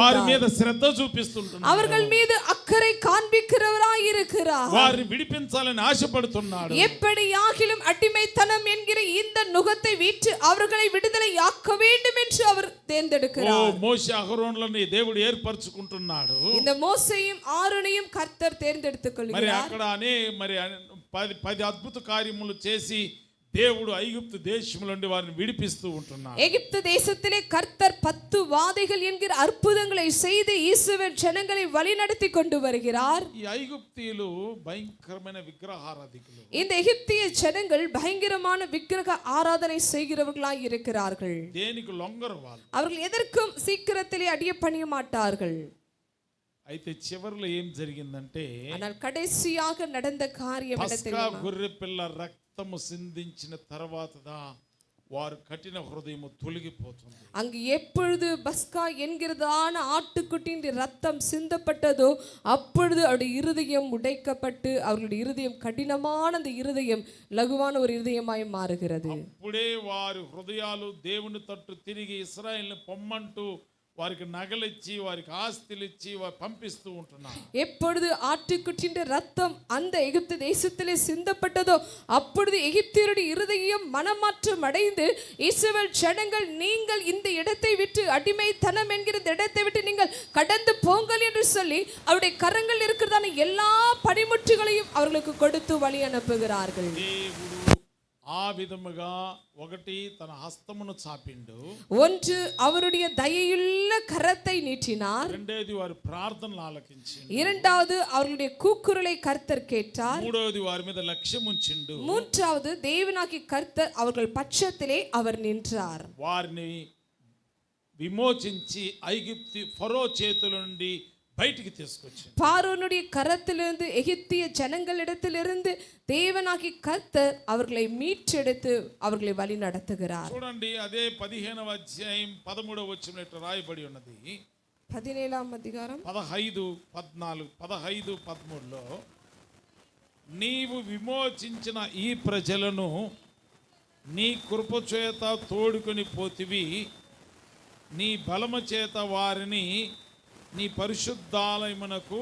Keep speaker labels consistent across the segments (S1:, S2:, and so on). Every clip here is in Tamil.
S1: వారి మీద శ్రద్ధ చూపిస్తుంటున్నాడు.
S2: அவர்கள் மீது அக்கறை காண்பிக்கிறவராய் இருக்கிறார்.
S1: వారిని విడిపించాలని ఆశపడుతున్నాడు.
S2: எப்படியாகிலும் அடிமைத்தனம் என்கிற இந்த நுகத்தை விட்டு அவர்களை விடுதலையாக்க வேண்டும் என்று அவர் தேர்ந்தெடுக்கிறார்.
S1: మోషే అహరోనులను దేవుడు ఏర్పరచుకుంటున్నాడు.
S2: இந்த மோசேயும் ஆரோனையும் கர்த்தர் தேர்ந்தெடுத்துக்
S1: మరి
S2: கொள்கிறார்.
S1: అక్కడ మరి 10 అద్భుత కార్యములు చేసి దేవుడు ఐగుప్తు దేశము నుండి వారిని విడిపిస్తూ ఉంటున్నాడు.
S2: எகிப்து தேசத்திலே கர்த்தர் 10 வாதைகள் என்கிற அற்புதங்களை செய்து இஸ்ரவேல் ஜனங்களை வழிநடத்தி கொண்டு வருகிறார்.
S1: ఈ ఐగుప్తీయులు భయంకరమైన విగ్రహారాధికులు.
S2: இந்த எகிப்திய ஜனங்கள் பயங்கரமான விக்கிரக ஆராதனை செய்கிறவர்களாய் இருக்கிறார்கள்.
S1: దేనికి లొంగరు వాళ్ళు.
S2: அவர்கள் எதற்கும் சீக்கிரத்திலே அடியப்பணிய மாட்டார்கள்.
S1: అయితే చివర్లో ఏం జరిగిందంటే
S2: ஆனால் கடைசியாக நடந்த காரியம் என்ன
S1: పస్కా
S2: தெரியுமா?
S1: గొర్రె పిల్ల రక్తము సిందించిన తర్వాతదా వారు కఠిన హృదయము తొలగిపోతుంది.
S2: அங்கு எப்பொழுது பஸ்கா என்கிறதான ஆட்டுக்குட்டியின் ரத்தம் சிந்தப்பட்டதோ அப்பொழுது அவருடைய இருதயம் உடைக்கப்பட்டு அவர்களுடைய இருதயம் கடினமான அந்த இருதயம் லகுவான ஒரு இருதயமாய் மாறுகிறது.
S1: అప్పుడే వారి హృదయాలు దేవుని తట్టు తిరిగి ఇశ్రాయేలుని పొమ్మంటూ వారికి నగలిచ్చి వారికి ఆస్తులు ఇచ్చి పంపిస్తూ ఉంటున్నారు.
S2: எப்பொழுது ஆட்டுக்குட்டியின் ரத்தம் அந்த எகிப்து தேசத்திலே சிந்தப்பட்டதோ அப்பொழுது எகிப்தியருடைய இருதயம் மனமாற்றம் அடைந்து இஸ்ரவேல் ஜனங்கள் நீங்கள் இந்த இடத்தை விட்டு அடிமைத்தனம் என்கிற இந்த இடத்தை விட்டு நீங்கள் கடந்து போங்கள் என்று சொல்லி அவருடைய கரங்கள் இருக்கிறதான எல்லா பணிமுட்டுகளையும் அவர்களுக்கு கொடுத்து வழி அனுப்புகிறார்கள்.
S1: ఆ విధముగా ఒకటి తన హస్తమును చాపిండు.
S2: ஒன்று அவருடைய தயையுள்ள கரத்தை நீட்டினார்.
S1: రెండోది వారి ప్రార్థనలు ఆలకించిండు.
S2: இரண்டாவது அவர்களுடைய கூக்குரலை கர்த்தர் கேட்டார்.
S1: మూడోది వారి మీద లక్ష్యం ఉంచిండు.
S2: மூன்றாவது தேவனாகிய கர்த்தர் அவர்கள் பட்சத்திலே அவர் நின்றார்.
S1: వారిని విమోచించి ఐగుప్తు ఫరో చేతుల నుండి బయటికి తీసుకొచ్చారు.
S2: பார்வோனுடைய கரத்திலிருந்து எகிப்திய ஜனங்களிடத்திலிருந்து தேவனாகிய கர்த்தர் அவர்களை மீட்டெடுத்து அவர்களை வழி நடத்துகிறார்.
S1: చూడండి అదే 15వ అధ్యాయం 13వ వచనంలో ఇట్లా రాయబడి ఉన్నది.
S2: 17వ అధ్యాయం
S1: 15 14 15 13లో నీవు విమోచించిన ఈ ప్రజలను నీ కృప చేత తోడుకొని పోతివి, నీ బలము చేత వారిని నీ పరిశుద్ధాలయమునకు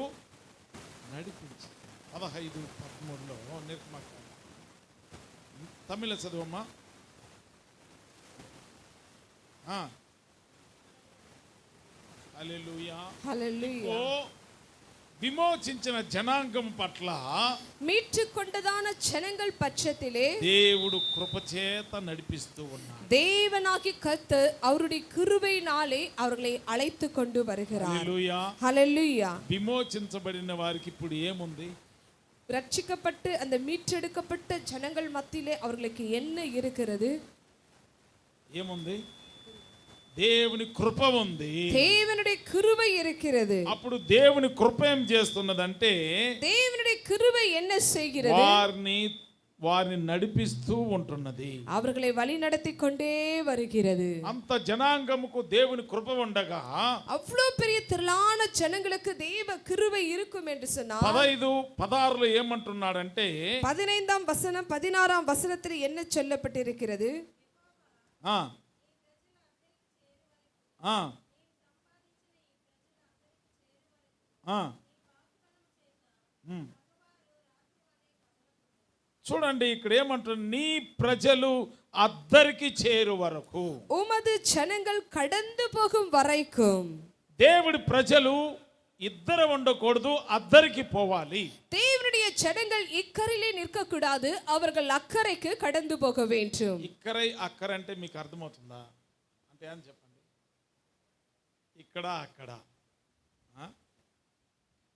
S1: నడిపించి. 15 13లో నిర్మాక తమిళ చదువమ్మా. హల్లెలూయా
S2: హల్లెలూయా.
S1: విమోచించిన జనాంగం పట్ల
S2: மீட்டுக்கொண்டதான ஜனங்கள் பட்சத்திலே
S1: దేవుడు కృప చేత నడిపిస్తూ ఉన్నాడు.
S2: தேவனாகிய கர்த்தர் அவருடைய கிருபையினாலே அவர்களை அழைத்து கொண்டு வருகிறார்.
S1: హల్లెలూయా
S2: హల్లెలూయా.
S1: విమోచించబడిన వారికి ఇప్పుడు ఏముంది?
S2: ரட்சிக்கப்பட்டு அந்த மீட்டெடுக்கப்பட்ட ஜனங்கள் மத்தியிலே அவர்களுக்கு என்ன இருக்கிறது?
S1: ఏముంది? దేవుని కృప ఉంది.
S2: தேவனுடைய கிருபை இருக்கிறது.
S1: అప్పుడు దేవుని కృప ఏం చేస్తున్నదంటే
S2: தேவனுடைய கிருபை என்ன செய்கிறது?
S1: వారిని నడిపిస్తూ ఉంటున్నది.
S2: அவர்களை வழி நடத்தி கொண்டே வருகிறது.
S1: అంత జనాంగముకు దేవుని కృప ఉండగా
S2: அவ்வளவு பெரிய திரளான ஜனங்களுக்கு தேவ கிருபை இருக்கும் என்று சொன்னார்.
S1: 15 16లో ఏమంటున్నాడంటే
S2: 15ஆம் வசனம் 16ஆம் வசனத்தில் என்ன சொல்லப்பட்டிருக்கிறது?
S1: చూడండి ఇక్కడ ఏమంటారు? నీ ప్రజలు అద్దరికి చేరు వరకు,
S2: உமது ஜனங்கள் கடந்து போகும் வரைக்கும்.
S1: దేవుడి ప్రజలు ఇద్దరు ఉండకూడదు, అద్దరికి పోవాలి.
S2: தேவனுடைய ஜனங்கள் இக்கரையிலே நிற்க கூடாது, அவர்கள் அக்கறைக்கு கடந்து போக வேண்டும்.
S1: ఇక్కరై అక్కర అంటే మీకు అర్థమవుతుందా? అంటే అని చెప్పండి. ఇక్కడ అక్కడ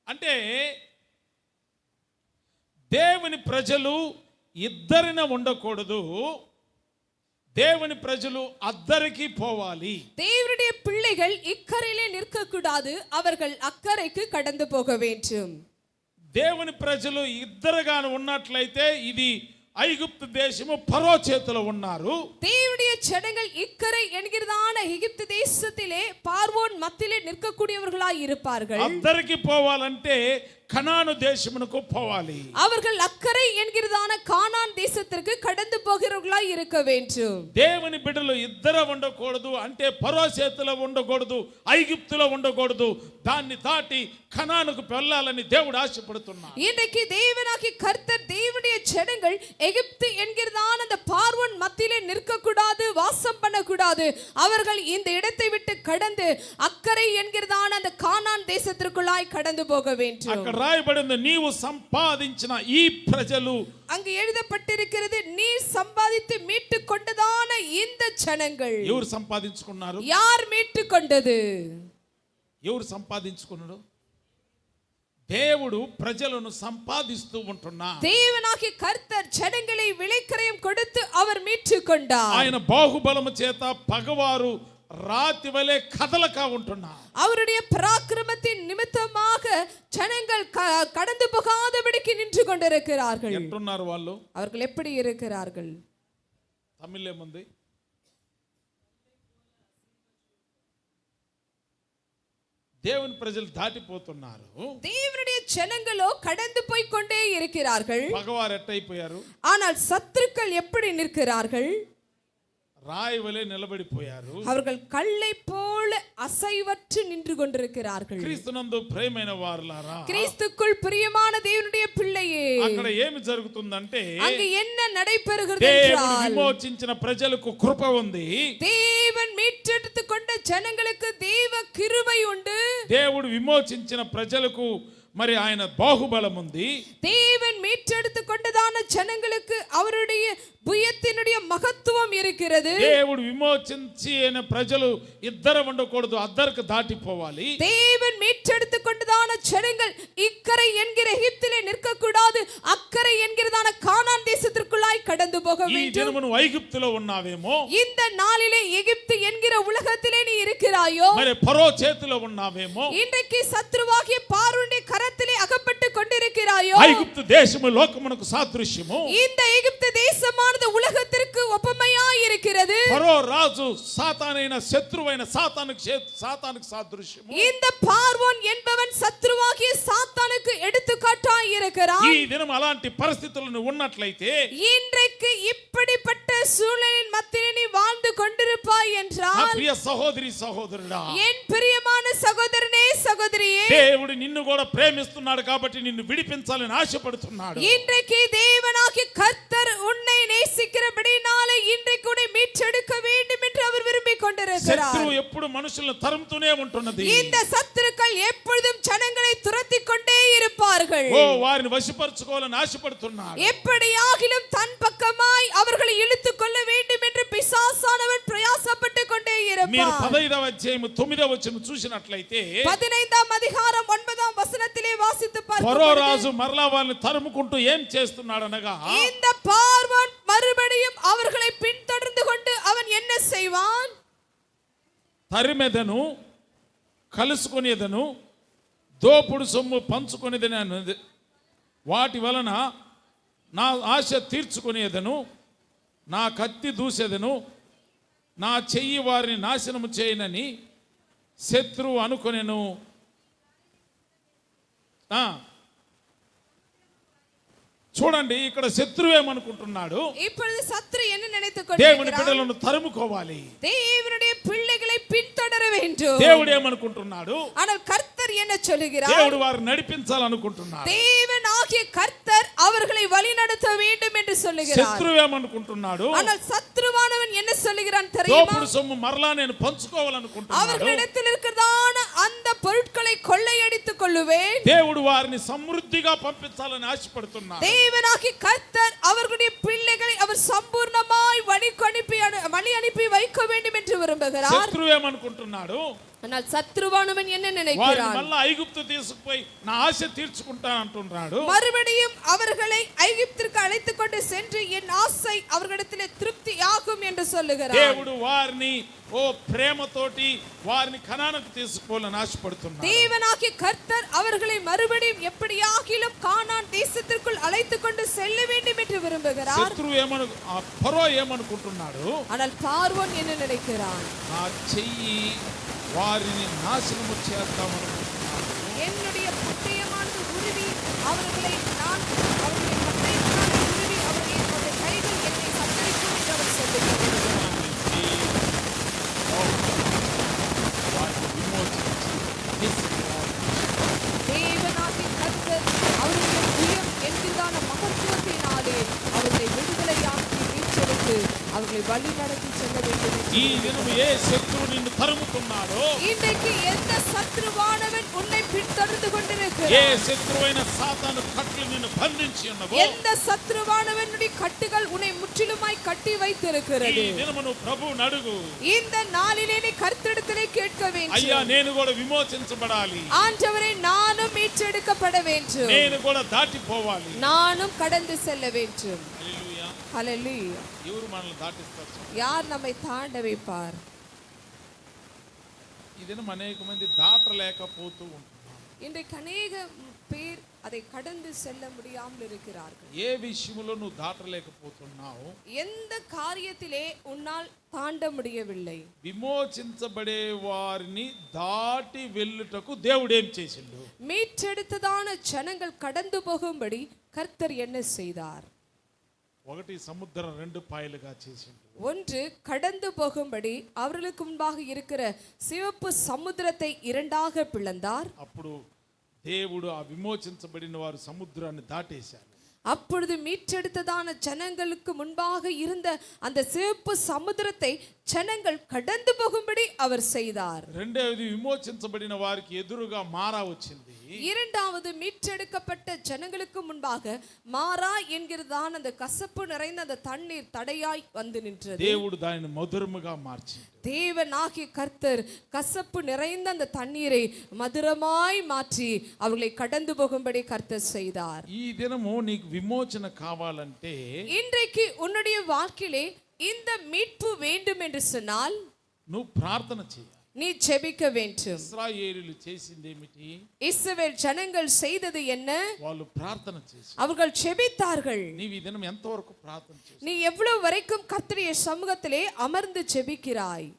S1: అంటే దేవుని ప్రజలు ఇద్దరిన ఉండకూడదు, దేవుని ప్రజలు అద్దరికి పోవాలి.
S2: தேவனுடைய பிள்ளைகள் இக்கரையிலே நிற்க கூடாது, அவர்கள் அக்கறைக்கு கடந்து போக வேண்டும்.
S1: దేవుని ప్రజలు ఇద్దరుగాను ఉన్నట్లయితే ఇది ఐగుప్తు దేశము ఫరో చేతిలో ఉన్నారు.
S2: தேவனுடைய ஜனங்கள் இக்கரை என்கிறதான எகிப்து தேசத்திலே பார்வோன் மத்தியிலே நிற்கக்கூடியவர்களாய் இருப்பார்கள்.
S1: అద్దరికి పోవాలంటే కనాను దేశమునకు పోవాలి.
S2: அவர்கள் அக்கறை என்கிறதான கானான் தேசத்திற்கு கடந்து போகிறவர்களாய் இருக்க வேண்டும்.
S1: దేవుని బిడ్డలు ఇద్దరు ఉండకూడదు, అంటే ఫరో చేతిలో ఉండకూడదు, ఐగుప్తులో ఉండకూడదు, దాన్ని దాటి కనానుకు వెళ్ళాలని దేవుడు ఆశపడుతున్నాడు.
S2: இன்றைக்கு தேவனாகிய கர்த்தர் தேவனுடைய ஜனங்கள் எகிப்து என்கிறதான அந்த பார்வோன் மத்தியிலே நிற்க கூடாது, வாசம் பண்ண கூடாது. அவர்கள் இந்த இடத்தை விட்டு கடந்து அக்கறை என்கிறதான அந்த கானான் தேசத்திற்குள்ளாய் கடந்து போக வேண்டும்.
S1: అక్కడ రాయబడింది, నీవు సంపాదించిన ఈ ప్రజలు,
S2: அங்கு எழுதப்பட்டிருக்கிறது, நீ சம்பாதித்து மீட்டு கொண்டதான இந்த ஜனங்கள்.
S1: ఎవరు సంపాదించుకున్నారు?
S2: யார் மீட்டு கொண்டது?
S1: ఎవరు సంపాదించుకున్నాడు? దేవుడు ప్రజలను సంపాదిస్తూ ఉంటున్నాడు.
S2: தேவனாகிய கர்த்தர் ஜனங்களை விலைக்கிரயம் கொடுத்து அவர் மீட்டு கொண்டார்.
S1: ఆయన బాహుబలము చేత పగవారు రాతి వలె కదలక ఉంటున్నారు.
S2: அவருடைய பராக்கிரமத்தின் நிமித்தமாக ஜனங்கள் கடந்து போகாதபடிக்கு நின்று கொண்டிருக்கிறார்கள்.
S1: ఎట్టున్నారు వాళ్ళు?
S2: அவர்கள் எப்படி இருக்கிறார்கள்?
S1: తమిళ్ ఏముంది? దేవుని ప్రజలు దాటిపోతున్నారు.
S2: தேவனுடைய ஜனங்களோ கடந்து போய் கொண்டே இருக்கிறார்கள்.
S1: పగవారు ఎట్టయిపోయారు?
S2: ஆனால் சத்துருக்கள் எப்படி நிற்கிறார்கள்?
S1: రాయి వలె నిలబడిపోయారు.
S2: அவர்கள் கல்லை போல அசைவற்று நின்று கொண்டிருக்கிறார்கள்.
S1: క్రీస్తునందు ప్రియమైన వారలారా,
S2: கிறிஸ்துக்குள் பிரியமான தேவனுடைய பிள்ளையே,
S1: అక్కడ ఏమి జరుగుతుందంటే,
S2: அங்கு என்ன நடைபெறுகிறது
S1: దేవుడు
S2: என்றால்,
S1: విమోచించిన ప్రజలకు కృప ఉంది.
S2: தேவன் மீட்டெடுத்து கொண்ட ஜனங்களுக்கு தேவ கிருபை உண்டு.
S1: దేవుడు విమోచించిన ప్రజలకు మరి ఆయన బాహుబలం ఉంది.
S2: தேவன் மீட்டெடுத்து கொண்டதான ஜனங்களுக்கு அவருடைய புயத்தினுடைய மகத்துவம் இருக்கிறது.
S1: దేవుడు విమోచించిన ప్రజలు ఇద్దరు ఉండకూడదు, అద్దరికి దాటిపోవాలి.
S2: தேவன் மீட்டெடுத்து கொண்டதான ஜனங்கள் இக்கரை என்கிற எகிப்திலே நிற்க கூடாது, அக்கறை என்கிறதான கானான் தேசத்திற்குள்ளாய் கடந்து போக
S1: ఈ
S2: வேண்டும்.
S1: దినమును ఐగుప్తులో ఉన్నావేమో,
S2: இந்த நாளிலே எகிப்து என்கிற உலகத்திலே நீ இருக்கிறாயோ,
S1: మరి ఫరో చేతిలో ఉన్నావేమో,
S2: இன்றைக்கு சத்ருவாகிய பார்வோனுடைய கரத்திலே அகப்பட்டு கொண்டிருக்கிறாயோ,
S1: ఐగుప్తు దేశము లోకమునకు సాదృశ్యము.
S2: இந்த எகிப்து தேசமானது உலகத்திற்கு ஒப்புமையாய் இருக்கிறது.
S1: ఫరో రాజు సాతానైన శత్రువైన సాతానుకు సాదృశ్యము.
S2: இந்த பார்வோன் என்பவன் சத்ருவாகிய சாத்தானுக்கு எடுத்துக்காட்டாய் இருக்கிறான்.
S1: ఈ దినం అలాంటి పరిస్థితులను ఉన్నట్లయితే,
S2: இன்றைக்கு இப்படிப்பட்ட சூழலின் மத்தியிலே நீ வாழ்ந்து கொண்டிருப்பாய்
S1: నా
S2: என்றால்,
S1: ప్రియ సహోదరి సహోదరుడా,
S2: என் பிரியமான சகோதரனே சகோதரியே,
S1: దేవుడు నిన్ను కూడా ప్రేమిస్తున్నాడు కాబట్టి నిన్ను విడిపించాలని ఆశపడుతున్నాడు.
S2: இன்றைக்கு தேவனாகிய கர்த்தர் உன்னை நேசிக்கிறபடினாலே இன்றைக்கு உன்னை மீட்டெடுக்க வேண்டும் என்று அவர் விரும்பிக் கொண்டிருக்கிறார்.
S1: శత్రువు ఎప్పుడు మనుషులను తరుముతూనే ఉంటున్నది.
S2: இந்த சத்துருக்கள் எப்பொழுதும் ஜனங்களை துரத்தி கொண்டே இருப்பார்கள்.
S1: ఓ వారిని వశపరచుకోవాలని ఆశపడుతున్నాడు.
S2: எப்படியாகிலும் தன் பக்கமாய் அவர்களை இழுத்துக் கொள்ள வேண்டும் என்று பிசாசானவன் பிரயாசப்பட்டு கொண்டே
S1: మీరు
S2: இருப்பான்.
S1: 15వ అధ్యాయము 9వ వచనం చూసినట్లయితే,
S2: 15ஆம் அதிகாரம் 9ஆம் வசனத்திலே வாசித்து
S1: ఫరో
S2: பார்க்கிறோம்.
S1: రాజు మరలా వారిని తరుముకుంటూ ఏం చేస్తున్నాడు అనగా,
S2: இந்த பார்வோன் மறுபடியும் அவர்களை பின்தொடர்ந்து கொண்டு அவன் என்ன செய்வான்?
S1: తరిమెదను, కలుసుకునేదను, దోపుడు సొమ్ము పంచుకునేదని, వాటి వలన నా ఆశ తీర్చుకునేదను, నా కత్తి దూసేదను, నా చెయ్యి వారిని నాశనము చేయనని శత్రువు అనుకొనెను. చూడండి, ఇక్కడ శత్రువు ఏమనుకుంటున్నాడు?
S2: இப்பொழுது சத்ரு என்ன நினைத்துக்
S1: దేవుని
S2: கொண்டிருக்கிறான்?
S1: బిడ్డలను తరుముకోవాలి.
S2: தேவனுடைய பிள்ளைகளை பின்தொடர வேண்டும்.
S1: దేవుడు ఏమనుకుంటున్నాడు?
S2: ஆனால் கர்த்தர் என்ன சொல்லுகிறார்?
S1: దేవుడు వారిని నడిపించాలనుకుంటున్నాడు.
S2: தேவன் ஆகிய கர்த்தர் அவர்களை வழிநடத்த வேண்டும் என்று சொல்லுகிறார்.
S1: శత్రువు ఏమనుకుంటున్నాడు?
S2: ஆனால் சத்ருவானவன் என்ன சொல்லுகிறான் தெரியுமா?
S1: దోపుడు సొమ్ము మరలా నేను పంచుకోవాలనుకుంటున్నాడు.
S2: அவர்களிடத்தில் இருக்கிறதான அந்த பொருட்களை கொள்ளையடித்துக் கொள்ளுவேன்.
S1: దేవుడు వారిని సమృద్ధిగా పంపించాలని ఆశపడుతున్నాడు.
S2: தேவனாகிய கர்த்தர் அவர்களுடைய பிள்ளைகளை அவர் சம்பூர்ணமாய் வழி அனுப்பி வைக்க வேண்டும் என்று விரும்புகிறார்.
S1: శత్రువు ఏమనుకుంటున్నాడు?
S2: ஆனால் சத்ருவானவன் என்ன
S1: వారిని
S2: நினைக்கிறான்?
S1: మళ్ళా ఐగుప్తు తీసుకుపోయి నా ఆశ తీర్చుకుంటాను అంటున్నాడు.
S2: மறுபடியும் அவர்களை ஐகிப்திற்கு அழைத்துக் கொண்டு சென்று என் ஆசை அவர்களிடத்திலே திருப்தி ஆகும் என்று சொல்லுகிறார்.
S1: దేవుడు వారిని ఓ ప్రేమతోటి వారిని కనానుకు తీసుకోవాలని ఆశపడుతున్నాడు.
S2: தேவனாகிய கர்த்தர் அவர்களை மறுபடியும் எப்படியாகிலும் கானான் தேசத்திற்குள் அழைத்துக் கொண்டு செல்ல வேண்டும் என்று விரும்புகிறார்.
S1: శత్రువు ఫరో ఏమనుకుంటున్నాడు?
S2: ஆனால் பார்வோன் என்ன நினைக்கிறான்?
S1: నా చెయ్యి వారిని నాశనము చేద్దామనుకుంటున్నాడు.
S2: என்னுடைய பட்டயமானது உருவி அவர்களை நான் அவர்களை பட்டயத்தினாலே உருவி அவருடைய கைகள் என்னை சத்தரிக்கும் என்று அவர் சொல்லுகிறார். தேவனாகிய கர்த்தர் அவருடைய உயர் என்கிறதான மகத்துவத்தினாலே அவர்களை விடுதலையாக்கி மீட்டெடுத்து அவர்களை வழி நடத்தி செல்ல வேண்டும்.
S1: ఈ దినము ఏ శత్రువు నిన్ను తరుముతున్నాడో,
S2: இன்றைக்கு எந்த சத்ருவானவன் உன்னை பின்தொடர்ந்து
S1: ఏ
S2: கொண்டிருக்கிறான்,
S1: శత్రువైన సాతాను కట్లు నిన్ను బంధించి ఉన్నవో,
S2: எந்த சத்ருவானவனுடைய கட்டுகள் உன்னை முற்றிலுமாய் கட்டி
S1: ఈ
S2: வைத்திருக்கிறது,
S1: దినము నువ్వు ప్రభువుని అడుగు.
S2: இந்த நாளிலே நீ கர்த்தரிடத்திலே கேட்க
S1: అయ్యా
S2: வேண்டும்.
S1: నేను కూడా విమోచించబడాలి,
S2: ஆண்டவரே, நானும் மீட்டெடுக்கப்பட வேண்டும்,
S1: నేను కూడా దాటిపోవాలి.
S2: நானும் கடந்து செல்ல வேண்டும்.
S1: హల్లెలూయా.
S2: ஹல்லேலூயா.
S1: ఎవరు మనల్ని దాటిస్తారు?
S2: யார் நம்மை தாண்ட வைப்பார்?
S1: ఈ దినం అనేక మంది దాటలేకపోతూ ఉంటున్నారు.
S2: இன்றைக்கு அநேக பேர் அதை கடந்து செல்ல முடியாமல் இருக்கிறார்கள்.
S1: ఏ విషయంలో నువ్వు దాటలేకపోతున్నావు?
S2: எந்த காரியத்திலே உன்னால் தாண்ட முடியவில்லை?
S1: విమోచించబడే వారిని దాటి వెళ్ళుటకు దేవుడు ఏం చేసిండు?
S2: மீட்டெடுத்ததான ஜனங்கள் கடந்து போகும்படி கர்த்தர் என்ன செய்தார்?
S1: ఒకటి సముద్రం రెండు పాయలుగా చేసిండు.
S2: ஒன்று, கடந்து போகும்படி அவர்களுக்கு முன்பாக இருக்கிற சிவப்பு சமுத்திரத்தை இரண்டாக பிளந்தார்.
S1: అప్పుడు దేవుడు ఆ విమోచించబడిన వారు సముద్రాన్ని దాటేశారు.
S2: அப்பொழுது மீட்டெடுத்ததான ஜனங்களுக்கு முன்பாக இருந்த அந்த சிவப்பு சமுத்திரத்தை ஜனங்கள் கடந்து போகும்படி அவர் செய்தார்.
S1: రెండవది విమోచించబడిన వారికి ఎదురుగా మారా వచ్చింది.
S2: இரண்டாவது, மீட்டெடுக்கப்பட்ட ஜனங்களுக்கு முன்பாக மாறா என்கிறதான அந்த கசப்பு நிறைந்த அந்த தண்ணீர் தடையாய் வந்து நின்றது.
S1: దేవుడు దానిని మధురముగా మార్చిండు.
S2: தேவனாகிய கர்த்தர் கசப்பு நிறைந்த அந்த தண்ணீரை மதுரமாய் மாற்றி அவர்களை கடந்து போகும்படி கர்த்தர் செய்தார்.
S1: ఈ దినము నీకు విమోచన కావాలంటే,
S2: இன்றைக்கு உன்னுடைய வாழ்க்கையிலே இந்த மீட்பு வேண்டும் என்று சொன்னால்
S1: నువ్వు ప్రార్థన చేయాలి.
S2: நீ ஜெபிக்க வேண்டும்.
S1: ఇశ్రాయేలీయులు చేసింది ఏమిటి?
S2: இஸ்ரவேல் ஜனங்கள் செய்தது என்ன?
S1: వాళ్ళు ప్రార్థన చేసి,
S2: அவர்கள் ஜெபித்தார்கள்.
S1: నీవు ఈ దినం ఎంతవరకు ప్రార్థన చేసి,
S2: நீ எவ்வளவு வரைக்கும் கர்த்தருடைய சமூகத்திலே அமர்ந்து ஜெபிக்கிறாய்?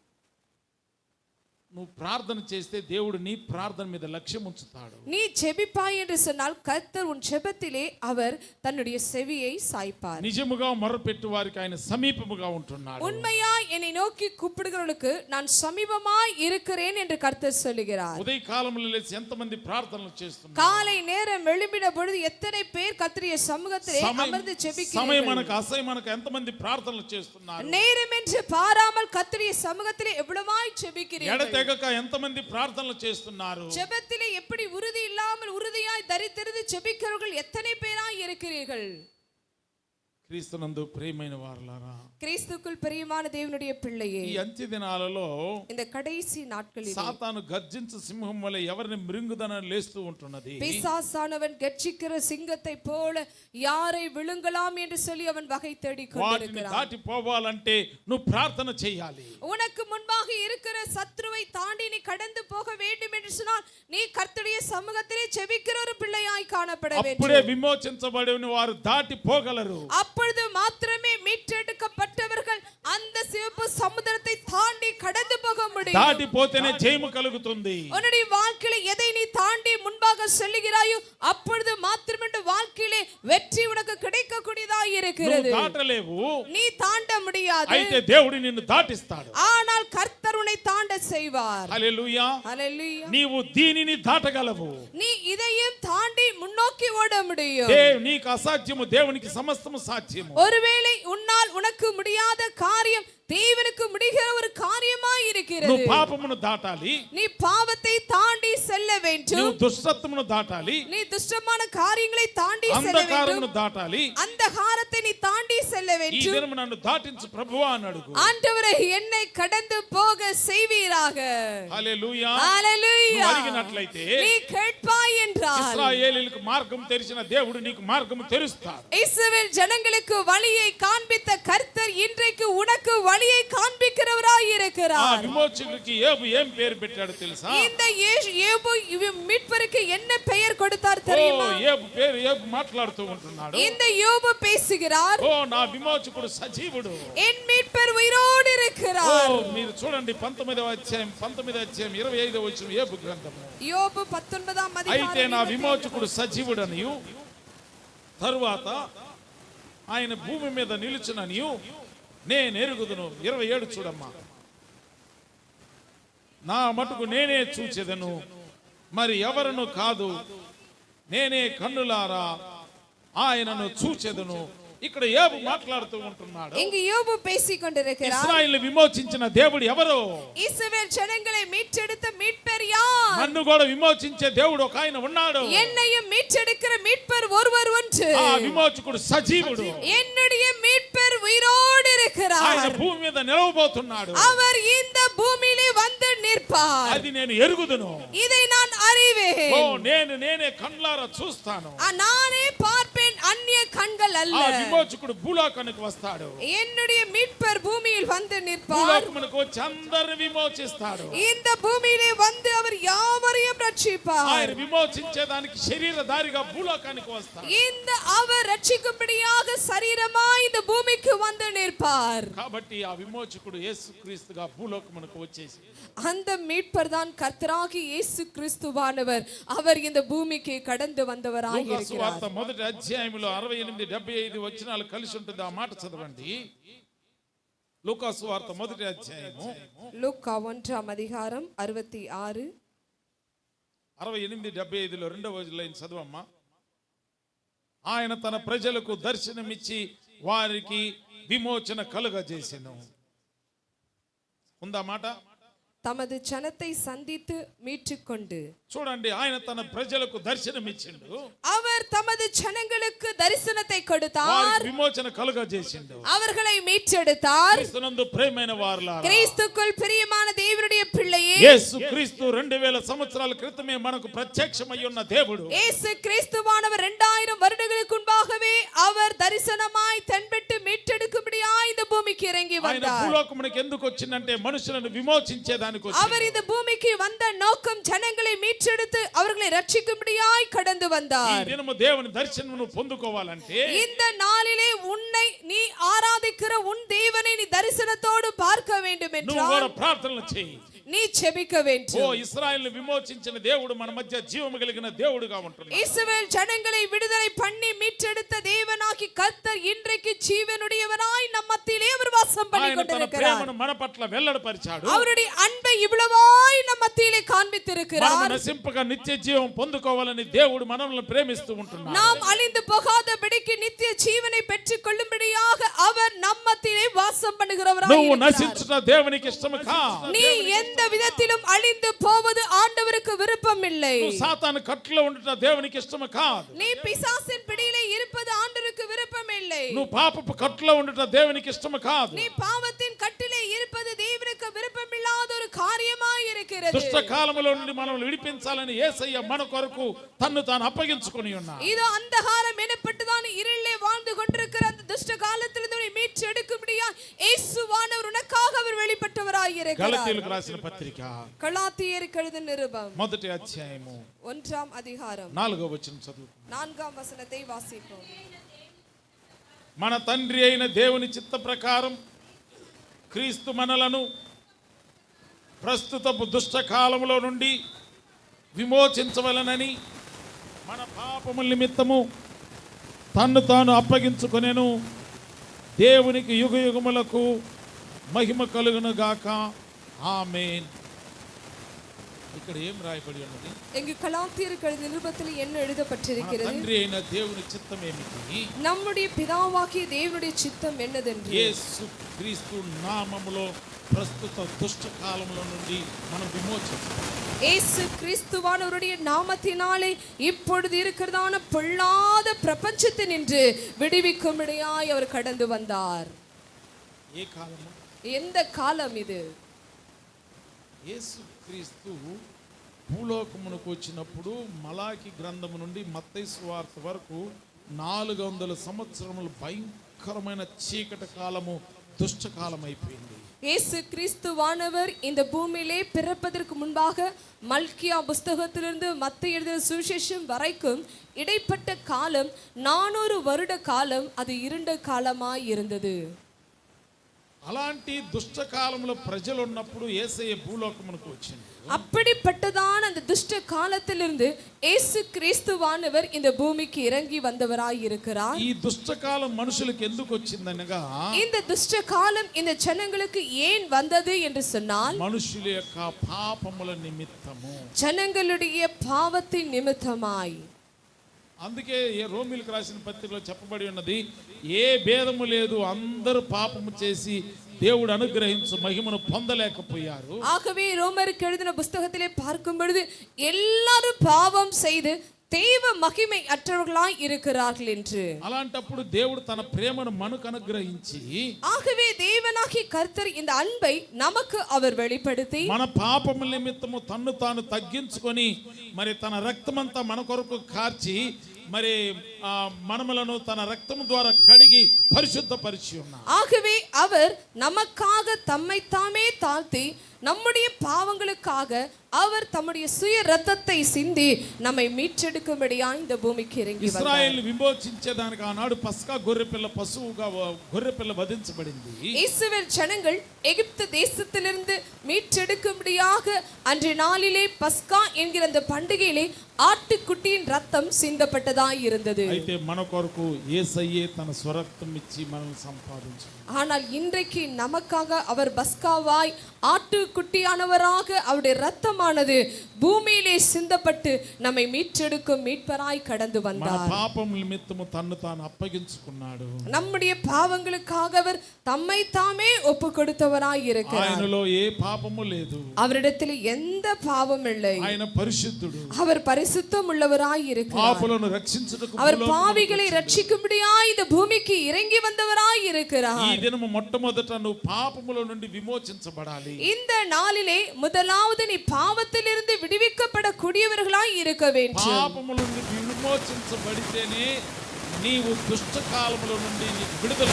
S1: నువ్వు ప్రార్థన చేస్తే దేవుడు నీ ప్రార్థన మీద లక్ష్యం ఉంచుతాడు.
S2: நீ ஜெபிப்பாய் என்று சொன்னால் கர்த்தர் உன் ஜெபத்திலே அவர் தன்னுடைய செவியை சாய்ப்பார்.
S1: నిజముగా మొరపెట్టు వారికి ఆయన సమీపముగా ఉంటున్నాడు.
S2: உண்மையாய் என்னை நோக்கி கூப்பிடுகிறவர்களுக்கு நான் சமீபமாய் இருக்கிறேன் என்று கர்த்தர் சொல்லுகிறார்.
S1: ఉదయ కాలంలో లేచి ఎంతమంది ప్రార్థనలు చేస్తున్నారు?
S2: காலை நேரம் எழும்பின பொழுது எத்தனை பேர் கர்த்தருடைய சமூகத்திலே அமர்ந்து
S1: సమయం
S2: ஜெபிக்கிறார்கள்?
S1: మనకు అసహ్యం మనకు ఎంతమంది ప్రార్థనలు చేస్తున్నారు?
S2: நேரம் என்று பாராமல் கர்த்தருடைய சமூகத்திலே எவ்வளவாய் ஜெபிக்கிறீர்கள்?
S1: ఎడతెగక ఎంతమంది ప్రార్థనలు చేస్తున్నారు?
S2: ஜெபத்திலே எப்படி உறுதி இல்லாமல் உறுதியாய் தரித்திருந்து ஜெபிக்கிறவர்கள் எத்தனை பேராய் இருக்கிறீர்கள்?
S1: క్రీస్తునందు ప్రియమైన వారలారా,
S2: கிறிஸ்துக்குள் பிரியமான தேவனுடைய பிள்ளையே,
S1: ఈ అంత్య దినాలలో
S2: இந்த கடைசி நாட்களில்
S1: సాతాను గర్జించు సింహం వలె ఎవరిని మృంగుదనని లేస్తూ ఉంటున్నది.
S2: பிசாசானவன் கர்ஜிக்கிற சிங்கத்தை போல யாரை விழுங்கலாம் என்று சொல்லி அவன் வகை தேடிக்
S1: వాటిని
S2: கொண்டிருக்கிறான்.
S1: దాటిపోవాలంటే నువ్వు ప్రార్థన చేయాలి.
S2: உனக்கு முன்பாக இருக்கிற சத்ருவை தாண்டி நீ கடந்து போக வேண்டும் என்று சொன்னால் நீ கர்த்தருடைய சமூகத்திலே ஜெபிக்கிற ஒரு பிள்ளையாய் காணப்பட
S1: అప్పుడే
S2: வேண்டும்.
S1: విమోచించబడిన వారు దాటిపోగలరు.
S2: அப்பொழுது மாத்திரமே மீட்டெடுக்கப்பட்டவர்கள் அந்த சிவப்பு சமுத்திரத்தை தாண்டி கடந்து போக முடியும்.
S1: దాటిపోతేనే జయము కలుగుతుంది.
S2: உன்னுடைய வாழ்க்கையில எதை நீ தாண்டி முன்பாக செல்லுகிறாயோ அப்பொழுது மாத்திரமே வாழ்க்கையிலே வெற்றி உனக்கு கிடைக்கக்கூடியதாக
S1: నువ్వు
S2: இருக்கிறது.
S1: దాటలేవు,
S2: நீ தாண்ட முடியாது,
S1: అయితే దేవుడు నిన్ను దాటిస్తాడు.
S2: ஆனால் கர்த்தர் உன்னை தாண்ட செய்வார்.
S1: హల్లెలూయా.
S2: ஹல்லேலூயா.
S1: నీవు దీనిని దాటగలవు.
S2: நீ இதையும் தாண்டி முன்னோக்கி ஓட முடியும்.
S1: నీకు అసాధ్యము, దేవునికి సమస్తము సాధ్యము.
S2: ஒருவேளை உன்னால் உனக்கு முடியாத காரியம் தேவனுக்கு முடிகிற ஒரு காரியமாய் இருக்கிறது.
S1: నువ్వు పాపమును దాటాలి,
S2: நீ பாவத்தை தாண்டி செல்ல
S1: నువ్వు
S2: வேண்டும்.
S1: దుష్టత్వమును దాటాలి,
S2: நீ துஷ்டமான காரியங்களை தாண்டி செல்ல
S1: అంధకారమును
S2: வேண்டும்.
S1: దాటాలి.
S2: அந்தகாரத்தை நீ தாண்டி செல்ல
S1: ఈ
S2: வேண்டும்.
S1: దినము నన్ను దాటించు ప్రభువా అని అడుగు.
S2: ஆண்டவரே, என்னை கடந்து போக செய்வீராக.
S1: హల్లెలూయా.
S2: ஹல்லேலூயா.
S1: నువ్వు అడిగినట్లయితే
S2: நீ கேட்பாய் என்றால்
S1: ఇశ్రాయేలీయులకు మార్గం తెరిచిన దేవుడు నీకు మార్గం తెరుస్తాడు.
S2: இஸ்ரவேல் ஜனங்களுக்கு வழியை காண்பித்த கர்த்தர் இன்றைக்கு உனக்கு வழி வழியை காண்பிக்கிறவராய்
S1: ఆ
S2: இருக்கிறார்.
S1: విమోచకుడికి ఏబు ఏం పేరు పెట్టాడు తెలుసా?
S2: இந்த ஏபு மீட்பருக்கு என்ன பெயர் கொடுத்தார்
S1: ఓ
S2: தெரியுமா?
S1: ఏబు పేరు ఏబు మాట్లాడుతూ ఉంటున్నాడు.
S2: இந்த யோபு பேசுகிறார்,
S1: ఓ నా విమోచకుడు సజీవుడు.
S2: என் மீட்பர் உயிரோடு
S1: ఓ
S2: இருக்கிறார்.
S1: మీరు చూడండి 19వ అధ్యాయం 25వ వచనం ఏబు గ్రంథము.
S2: యోబు 19వ
S1: అయితే నా
S2: అధ్యాయం
S1: విమోచకుడు సజీవుడనియు తరువాత ఆయన భూమి మీద నిలుచుననియు నేను ఎరుగుదును. 27 చూడమ్మా. నా మటుకు నేనే చూచెదను, మరి ఎవరును కాదు, నేనే కన్నులారా ఆయనను చూచెదను. ఇక్కడ యోబు మాట్లాడుతూ ఉంటున్నాడు.
S2: இங்கு யோபு பேசிக் கொண்டிருக்கிறார்.
S1: ఇశ్రాయేలును విమోచించిన దేవుడు ఎవరు?
S2: இஸ்ரவேல் ஜனங்களை மீட்டெடுத்த மீட்பர் யார்?
S1: నన్ను కూడా విమోచించే దేవుడు ఒక ఆయన ఉన్నాడు.
S2: என்னையும் மீட்டெடுக்கிற மீட்பர் ஒருவர் உண்டு.
S1: ఆ విమోచకుడు సజీవుడు.
S2: என்னுடைய மீட்பர் உயிரோடு இருக்கிறார்.
S1: ఆయన భూమి మీద నిలవబోతున్నాడు.
S2: அவர் இந்த பூமியிலே வந்து நிற்பார்.
S1: అది నేను ఎరుగుదును.
S2: இதை நான் அறிவேன்.
S1: ఓ నేనే కళ్ళారా చూస్తాను.
S2: நானே பார்ப்பேன், அந்நிய கண்கள்
S1: ఆ
S2: அல்ல.
S1: విమోచకుడు భూలోకానికి వస్తాడు.
S2: என்னுடைய மீட்பர் பூமியில் வந்து நிற்பார்.
S1: భూలోకమునకు వచ్చి అందరిని విమోచిస్తాడు.
S2: இந்த பூமியிலே வந்து அவர் யாவரையும் ரட்சிப்பார்.
S1: ఆయన విమోచించేదానికి శరీరధారిగా భూలోకానికి వస్తాడు.
S2: இந்த அவர் ரட்சிக்கும்படியாக சரீரமாய் இந்த பூமிக்கு வந்து நிற்பார்.
S1: కాబట్టి ఆ విమోచకుడు యేసుక్రీస్తుగా భూలోకమునకు వచ్చేసి
S2: அந்த மீட்பர் தான் கர்த்தராகிய இயேசு கிறிஸ்துவானவர். அவர் இந்த பூமிக்கு கடந்து வந்தவராய்
S1: లూకా
S2: இருக்கிறார்.
S1: సువార్త మొదటి అధ్యాయంలో 68-75 వచనాలు కలిసి ఉంటుంది. ఆ మాట చదవండి. లూకా సువార్త మొదటి అధ్యాయము
S2: லூக்கா 1ஆம் அதிகாரம் 66
S1: 68-75లో రెండవ లైన్ చదవమ్మా. ఆయన తన ప్రజలకు దర్శనమిచ్చి వారికి విమోచన కలుగజేసెను. ఉందా మాట?
S2: தமது ஜனத்தை சந்தித்து மீட்டுக்கொண்டு.
S1: చూడండి, ఆయన తన ప్రజలకు దర్శనమిచ్చిండు.
S2: அவர் தமது ஜனங்களுக்கு தரிசனத்தை கொடுத்தார்.
S1: వారికి విమోచన కలుగజేసిండు.
S2: அவர்களை மீட்டெடுத்தார்.
S1: క్రీస్తునందు ప్రియమైన వారలారా,
S2: கிறிஸ்துக்குள் பிரியமான தேவனுடைய பிள்ளையே,
S1: యేసు క్రీస్తు 2000 సంవత్సరాల క్రితమే మనకు ప్రత్యక్షమై ఉన్న దేవుడు.
S2: இயேசு கிறிஸ்துவானவர் 2000 வருடங்களுக்கு முன்பாகவே அவர் தரிசனமாய் தென்பட்டு மீட்டெடுக்கும்படியாய் இந்த பூமிக்கு இறங்கி
S1: ఆయన
S2: வந்தார்.
S1: భూలోకమునకు ఎందుకు వచ్చిందంటే మనుషులను విమోచించేదానికి వచ్చాడు.
S2: அவர் இந்த பூமிக்கு வந்த நோக்கம் ஜனங்களை மீட்டெடுத்து அவர்களை ரட்சிக்கும்படியாய் கடந்து
S1: ఈ
S2: வந்தார்.
S1: దినము దేవుని దర్శనమును పొందుకోవాలంటే
S2: இந்த நாளிலே உன்னை நீ ஆராதிக்கிற உன் தேவனை நீ தரிசனத்தோடு பார்க்க வேண்டும்
S1: నువ్వు కూడా
S2: என்றால்
S1: ప్రార్థనలు చేయి.
S2: நீ செபிக்க
S1: ఓ
S2: வேண்டும்.
S1: ఇశ్రాయేలును విమోచించిన దేవుడు మన మధ్య జీవము కలిగిన దేవుడుగా ఉంటున్నాడు.
S2: இஸ்ரவேல் ஜனங்களை விடுதலை பண்ணி மீட்டெடுத்த தேவனாகி கர்த்தர் இன்றைக்கு ஜீவனுடையவராய் நம் மத்தியிலே அவர் வாசம் பண்ணி
S1: ఆయన తన
S2: கொண்டிருக்கிறார்.
S1: ప్రేమను మన పట్ల వెల్లడిపరిచాడు.
S2: அவருடைய அன்பை இவ்வளவாய் நம் மத்தியிலே காண்பித்திருக்கிறார்.
S1: మనము నశింపక నిత్య జీవం పొందుకోవాలని దేవుడు మనల్ని ప్రేమిస్తూ ఉంటున్నాడు.
S2: நாம் அழிந்து போகாதபடிக்கு நித்திய ஜீவனை பெற்றுக் கொள்ளும்படியாக அவர் நம் மத்தியிலே வாசம் பண்ணுகிறவராய்
S1: నువ్వు
S2: இருக்கிறார்.
S1: నశించుట దేవునికి ఇష్టము కాదు.
S2: நீ எந்த விதத்திலும் அழிந்து போவது ஆண்டவருக்கு விருப்பம் இல்லை.
S1: నువ్వు సాతాను కట్టులో ఉండుట దేవునికి ఇష్టము కాదు.
S2: நீ பிசாசின் பிடியிலே இருப்பது ஆண்டவருக்கு விருப்பம் இல்லை.
S1: నువ్వు పాపపు కట్టులో ఉండుట దేవునికి ఇష్టము కాదు.
S2: நீ பாவத்தின் கட்டிலே இருப்பது தேவனுக்கு விருப்பமில்லாத ஒரு காரியமாய் இருக்கிறது.
S1: దుష్ట కాలములో నుండి మనల్ని విడిపించాలని యేసయ్య మన కొరకు తన్ను తాను అప్పగించుకొని ఉన్నాడు.
S2: இதோ அந்தகாரம் எனப்பட்டதான இருளிலே வாழ்ந்து கொண்டிருக்கிற அந்த துஷ்ட காலத்திலிருந்து உன்னை மீட்டெடுக்கும்படியாய் இயேசுவானவர் உனக்காக அவர் வெளிப்பட்டவராய் இருக்கிறார்.
S1: గలతీయులకు రాసిన పత్రిక
S2: கலாத்தியருக்கு எழுதின நிருபம்
S1: మొదటి అధ్యాయము
S2: 1ஆம் அதிகாரம்
S1: 4వ వచనం చదువు.
S2: 4ஆம் வசனத்தை வாசிப்போம்.
S1: మన తండ్రి అయిన దేవుని చిత్త ప్రకారం క్రీస్తు మనలను ప్రస్తుతపు దుష్ట కాలములో నుండి విమోచించవలనని మన పాపముల నిమిత్తము తన్ను తాను అప్పగించుకొనెను. దేవునికి యుగ యుగములకు మహిమ కలుగును గాక. ఆమేన్. ఇక్కడ ఏం రాయబడి ఉన్నది?
S2: இங்கு கலாத்தியருக்கு எழுதின நிருபத்தில் என்ன
S1: మన
S2: எழுதப்பட்டிருக்கிறது?
S1: తండ్రి అయిన దేవుని చిత్తం ఏమిటి?
S2: நம்முடைய பிதாவாகிய தேவனுடைய சித்தம் என்னதென்று
S1: యేసు క్రీస్తు నామములో ప్రస్తుత దుష్ట కాలముల నుండి మనం విమోచించాలి.
S2: இயேசு கிறிஸ்துவானவருடைய நாமத்தினாலே இப்பொழுது இருக்கிறதான பொல்லாத பிரபஞ்சத்தினின்று விடுவிக்கும்படியாய் அவர் கடந்து வந்தார்.
S1: ఏ కాలము?
S2: எந்த காலம் இது?
S1: యేసు క్రీస్తు భూలోకమునకు వచ్చినప్పుడు మలాకి గ్రంథము నుండి మత్తయి సువార్త వరకు 400 సంవత్సరములు భయంకరమైన చీకటి కాలము దుష్టకాలం అయిపోయింది.
S2: இயேசு கிறிஸ்துவானவர் இந்த பூமியிலே பிறப்பதற்கு முன்பாக மல்கியா புஸ்தகத்திலிருந்து மத்தேயு எழுதின சுவிசேஷம் வரைக்கும் இடைப்பட்ட காலம் 400 வருட காலம் அது இருண்ட காலமாய் இருந்தது.
S1: అలాంటి దుష్టకాలంలో ప్రజలు ఉన్నప్పుడు యేసయ్య భూలోకమునకు వచ్చింది.
S2: அப்படிப்பட்டதான அந்த துஷ்ட காலத்திலிருந்து இயேசு கிறிஸ்துவானவர் இந்த பூமிக்கு இறங்கி வந்தவராய் இருக்கிறார்.
S1: ఈ దుష్టకాలం మనుషులకు ఎందుకు వచ్చిందనగా,
S2: இந்த துஷ்ட காலம் இந்த ஜனங்களுக்கு ஏன் வந்தது என்று சொன்னால்,
S1: మనుషుల యొక్క పాపముల నిమిత్తము,
S2: ஜனங்களுடைய பாவத்தின் நிமித்தமாய்.
S1: అందుకే రోమీలకు రాసిన పత్రికలో చెప్పబడి ఉన్నది, ఏ భేదము లేదు, అందరూ పాపము చేసి దేవుడు అనుగ్రహించు మహిమను పొందలేకపోయారు.
S2: ஆகவே ரோமருக்கு எழுதின புஸ்தகத்திலே பார்க்கும் பொழுது எல்லாரும் பாவம் செய்து தேவ மகிமை அற்றவர்களாய் இருக்கிறார்கள் என்று.
S1: అలాంటప్పుడు దేవుడు తన ప్రేమను మనకు అనుగ్రహించి,
S2: ஆகவே தேவனாகிய கர்த்தர் இந்த அன்பை நமக்கு அவர் வெளிப்படுத்தி,
S1: మన పాపముల నిమిత్తము తన్ను తాను తగ్గించుకొని మరి తన రక్తమంతా మన కొరకు కార్చి మరి మనములను తన రక్తము ద్వారా కడిగి పరిశుద్ధపరిచి ఉన్నారు.
S2: ஆகவே அவர் நமக்காக தம்மை தாமே தாழ்த்தி நம்முடைய பாவங்களுக்காக அவர் தம்முடைய சுய ரத்தத்தை சிந்தி நம்மை மீட்டெடுக்கும்படியா இந்த பூமிக்கு இறங்கி வந்தார்.
S1: ఇశ్రాయేలు విమోచించేదానికి ఆనాడు పస్కా గొర్రెపిల్ల పశువుగా గొర్రెపిల్ల వధించబడింది.
S2: இஸ்ரவேல் ஜனங்கள் எகிப்து தேசத்திலிருந்து மீட்டெடுக்கும்படியாக அன்றைய நாளிலே பஸ்கா என்கிற அந்த பண்டிகையிலே ஆட்டுக்குட்டியின் ரத்தம் சிந்தப்பட்டதாய் இருந்தது.
S1: అయితే మన కొరకు యేసయ్యే తన స్వరక్తం ఇచ్చి మనల్ని సంపాదించాడు.
S2: ஆனால் இன்றைக்கு நமக்காக அவர் பஸ்காவாய் ஆட்டுக்குட்டியானவராக அவருடைய ரத்தமானது பூமியிலே சிந்தப்பட்டு நம்மை மீட்டெடுக்கும் மீட்பராய் கடந்து
S1: మన
S2: வந்தார்.
S1: పాపం నిమిత్తము తన్ను తాను అప్పగించుకున్నాడు.
S2: நம்முடைய பாவங்களுக்காக அவர் தம்மை தாமே ஒப்பு கொடுத்தவராய் இருக்கிறார்.
S1: ఆయనలో ఏ పాపము లేదు.
S2: அவரிடத்தில் எந்த பாவம் இல்லை.
S1: ఆయన పరిశుద్ధుడు.
S2: அவர் பரிசுத்தம் உள்ளவராய் இருக்கிறார்.
S1: పాపులను రక్షించుటకు
S2: அவர் பாவிகளை ரட்சிக்கும்படியாய் இந்த பூமிக்கு இறங்கி வந்தவராய் இருக்கிறார்.
S1: ఈ దినము మొట్టమొదట నువ్వు పాపముల నుండి విమోచించబడాలి.
S2: இந்த நாளிலே முதலாவது நீ பாவத்திலிருந்து விடுவிக்கப்படக்கூடியவர்களாய் இருக்க வேண்டும்.
S1: పాపముల నుండి విమోచించబడితేనే నీవు దుష్ట కాలముల నుండి నీకు విడుదల.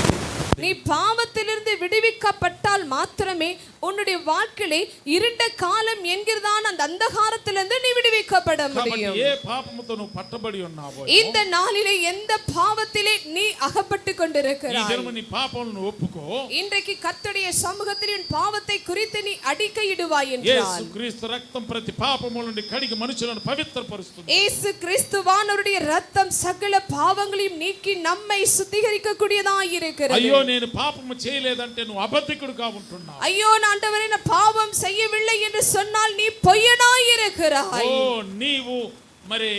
S2: நீ பாவத்திலிருந்து விடுவிக்கப்பட்டால் மாத்திரமே உன்னுடைய வாழ்க்கையிலே இருண்ட காலம் என்கிறதான அந்த அந்தகாரத்திலிருந்து நீ விடுவிக்கப்பட முடியும்.
S1: ఏ పాపముతో నువ్వు పట్టబడి ఉన్నావో,
S2: இந்த நாளிலே எந்த பாவத்திலே நீ அகப்பட்டு
S1: ఈ
S2: கொண்டிருக்கிறாய்,
S1: దినము నీ పాపములను ఒప్పుకో.
S2: இன்றைக்கு கர்த்தருடைய சமூகத்தில் உன் பாவத்தை குறித்து நீ அறிக்கையிடுவாய் என்றால்,
S1: యేసుక్రీస్తు రక్తం ప్రతి పాపముల నుండి కడిగి మనుషులను పవిత్రపరుస్తుంది.
S2: இயேசு கிறிஸ்துவானவருடைய ரத்தம் சகல பாவங்களையும் நீக்கி நம்மை சுத்திகரிக்க கூடியதாய் இருக்கிறது.
S1: అయ్యో నేను పాపము చేయలేదంటే నువ్వు అబద్ధికుడుగా ఉంటున్నావు.
S2: ஐயோ ஆண்டவரே நான் பாவம் செய்யவில்லை என்று சொன்னால் நீ பொய்யனாய் இருக்கிறாய்.
S1: ఓ నీవు మరి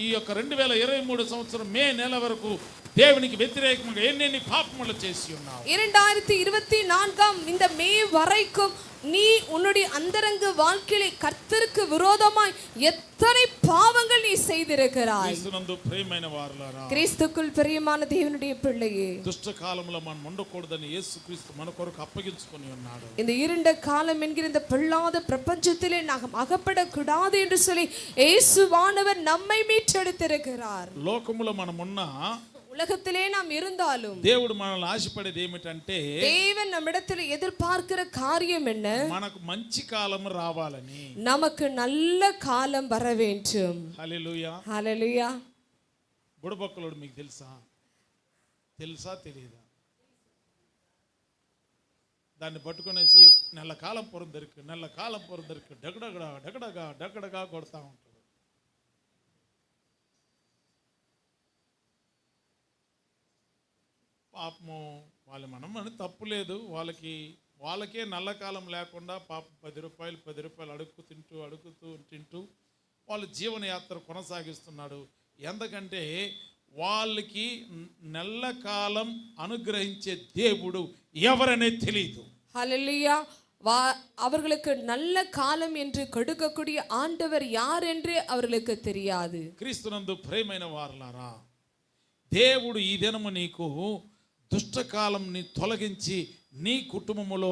S1: ఈ యొక్క 2023 సంవత్సరం మే నెల వరకు దేవునికి వ్యతిరేకంగా ఎన్నెన్ని పాపములు చేసి ఉన్నావు.
S2: 2024 இந்த மே வரைக்கும் நீ உன்னுடைய அந்தரங்க வாழ்க்கையிலே கர்த்தருக்கு விரோதமாய் எத்தனை பாவங்கள் நீ செய்திருக்கிறாய்.
S1: క్రీస్తునందు ప్రియమైన వారలారా,
S2: கிறிஸ்துக்குள் பிரியமான தேவனுடைய பிள்ளையே,
S1: దుష్ట కాలంలో మనం ఉండకూడదని యేసుక్రీస్తు మన కొరకు అప్పగించుకొని ఉన్నాడు.
S2: இந்த இருண்ட காலம் என்கிற இந்த பொல்லாத பிரபஞ்சத்திலே நாம் அகப்படக்கூடாது என்று சொல்லி இயேசுவானவர் நம்மை மீட்டெடுத்திருக்கிறார்.
S1: లోకములో మనం ఉన్నా,
S2: உலகத்திலே நாம் இருந்தாலும்
S1: దేవుడు మనల్ని ఆశపడేది ఏమిటంటే,
S2: தேவன் நம்மிடத்தில் எதிர்பார்க்கிற காரியம் என்ன?
S1: మనకు మంచి కాలం రావాలని.
S2: நமக்கு நல்ல காலம் வர வேண்டும்.
S1: హల్లెలూయా.
S2: ஹல்லேலூயா.
S1: బుడబొక్కలోడు మీకు తెలుసా తెలియదా? దాన్ని పట్టుకునేసి నెల కాలం పొరుందరికి డగడగా కొడతా ఉంటాడు. పాపము మనం అని తప్పు లేదు, వాళ్ళకే నల్ల కాలం లేకుండా పాపం 10 రూపాయలు అడుగుతూ తింటూ వాళ్ళు జీవనయాత్ర కొనసాగిస్తున్నాడు. ఎందుకంటే వాళ్ళకి నల్ల కాలం అనుగ్రహించే దేవుడు ఎవరనే తెలియదు.
S2: ஹல்லேலூயா. அவர்களுக்கு நல்ல காலம் என்று கொடுக்கக்கூடிய ஆண்டவர் யார் என்று அவர்களுக்கு தெரியாது.
S1: క్రీస్తునందు ప్రియమైన వారలారా, దేవుడు ఈ దినము నీకు దుష్టకాలంని తొలగించి నీ కుటుంబములో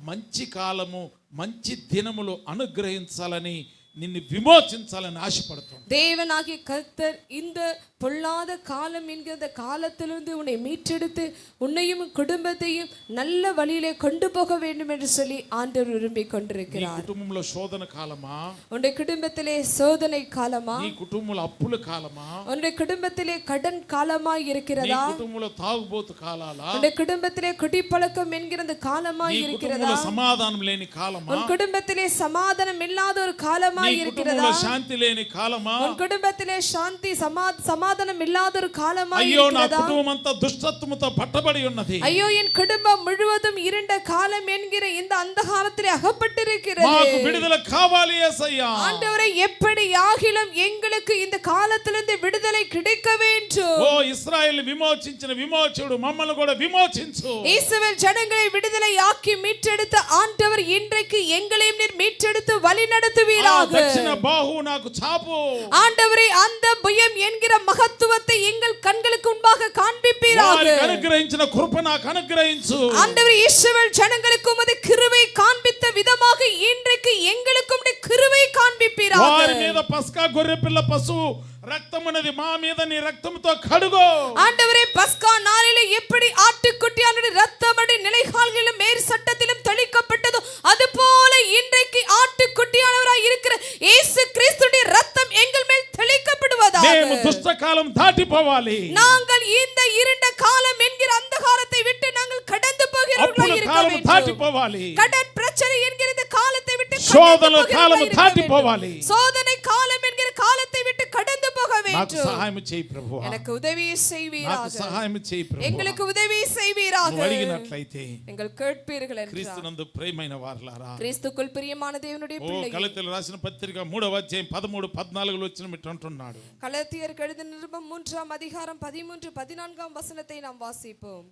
S1: మంచి కాలము మంచి దినములు అనుగ్రహించాలని నిన్ను విమోచించాలని ఆశపడుతుంది.
S2: தேவனாகிய கர்த்தர் இந்த பொல்லாத காலம் என்கிற அந்த காலத்திலிருந்து உன்னை மீட்டெடுத்து உன்னையும் குடும்பத்தையும் நல்ல வழியிலே கொண்டு போக வேண்டும் என்று சொல்லி ஆண்டவர் விரும்பிக் கொண்டிருக்கிறார்.
S1: కుటుంబంలో శోధన కాలమా,
S2: உன்னுடைய குடும்பத்திலே சோதனை காலமா,
S1: నీ కుటుంబంలో అప్పుల కాలమా,
S2: உன்னுடைய குடும்பத்திலே கடன் காலமாய்
S1: నీ
S2: இருக்கிறதா,
S1: కుటుంబంలో తాగుబోతు కాలాలా,
S2: உன்னுடைய குடும்பத்திலே குடிப்பழக்கம் என்கிற அந்த காலமாய்
S1: నీ
S2: இருக்கிறதா,
S1: కుటుంబంలో సమాధానం లేని కాలమా,
S2: உன் குடும்பத்திலே சமாதானம் இல்லாத ஒரு காலமாய்
S1: నీ
S2: இருக்கிறதா,
S1: కుటుంబంలో శాంతి లేని కాలమా,
S2: உன் குடும்பத்திலே சாந்தி சமாதானம் இல்லாத ஒரு காலமாய்
S1: అయ్యో నా
S2: இருக்கிறதா,
S1: కుటుంబం అంతా దుష్టత్వముతో పట్టబడి ఉన్నది,
S2: ஐயோ என் குடும்பம் முழுவதும் இருண்ட காலம் என்கிற இந்த அந்தகாரத்திலே அகப்பட்டிருக்கிறது,
S1: మాకు విడుదల కావాలి యేసయ్యా.
S2: ஆண்டவரே எப்படி ஆகிலும் எங்களுக்கு இந்த காலத்திலிருந்து விடுதலை கிடைக்க வேண்டும்.
S1: ఓ ఇశ్రాయేలు విమోచించిన విమోచకుడు మమ్మల్ని కూడా విమోచించు.
S2: இஸ்ரவேல் ஜனங்களை விடுதலை ஆக்கி மீட்டெடுத்த ஆண்டவர் இன்றைக்கு எங்களையும் நீர் மீட்டெடுத்து வழி நடத்துவீராக.
S1: దక్షిణ బాహువు నాకు చాపు.
S2: ஆண்டவரே அந்த புயம் என்கிற மகத்துவத்தை எங்கள் கண்களுக்கு முன்பாக காண்பிப்பீராக.
S1: వారికి అనుగ్రహించిన కృప నాకు అనుగ్రహించు.
S2: ஆண்டவரே இஸ்ரவேல் ஜனங்களுக்கு உமது கிருபை காண்பித்த விதமாக இன்றைக்கு எங்களுக்கும் உம்முடைய கிருபை காண்பிப்பீராக.
S1: వారి మీద పస్కా గొర్రె పిల్ల పశువు రక్తం అనేది మా మీద నీ రక్తంతో కడుగు.
S2: ஆண்டவரே பஸ்கா நாளிலே எப்படி ஆட்டுக்குட்டியானுடைய இரத்தமடி நிலைகால்களிலும் மேற் சட்டத்திலும் தெளிக்கப்பட்டதோ அதுபோல இன்றைக்கு ஆட்டுக்குட்டியானவராய் இருக்கிற இயேசு கிறிஸ்துவின் இரத்தம் எங்கள் மேல் தெளிக்கப்படுவதாக.
S1: మేము దుష్ట కాలం దాటిపోవాలి.
S2: நாங்கள் இந்த இருண்ட காலம் என்கிற அந்தகாரத்தை விட்டு நாங்கள் கடந்து போகிறவர்களாய் இருக்க
S1: కాలం
S2: வேண்டும்.
S1: దాటిపోవాలి.
S2: கடன் பிரச்சனை என்கிற இந்த காலத்தை விட்டு
S1: శోధన కాలం దాటిపోవాలి.
S2: சோதனை காலம் என்கிற காலத்தை விட்டு கடந்து போக
S1: నాకు
S2: வேண்டும்.
S1: సహాయం చేయి ప్రభువా.
S2: எனக்கு உதவி
S1: నాకు
S2: செய்வீராக.
S1: సహాయం చేయి ప్రభువా.
S2: எங்களுக்கு உதவி செய்வீராக.
S1: నువ్వు అడిగినట్లయితే
S2: எங்கள் கேட்பீர்கள் என்றார்.
S1: క్రీస్తునందు ప్రియమైన వారలారా,
S2: கிறிஸ்துக்குள் பிரியமான தேவனுடைய
S1: ఓ
S2: பிள்ளைகளே,
S1: గలతీయులకు రాసిన పత్రిక 3వ అధ్యాయం 13 14 వచ్చిన మిట్టు అంటున్నాడు.
S2: கலாத்தியருக்கு எழுதின நிருபம் 3ஆம் அதிகாரம் 13 14ஆம் வசனத்தை நாம் வாசிப்போம்.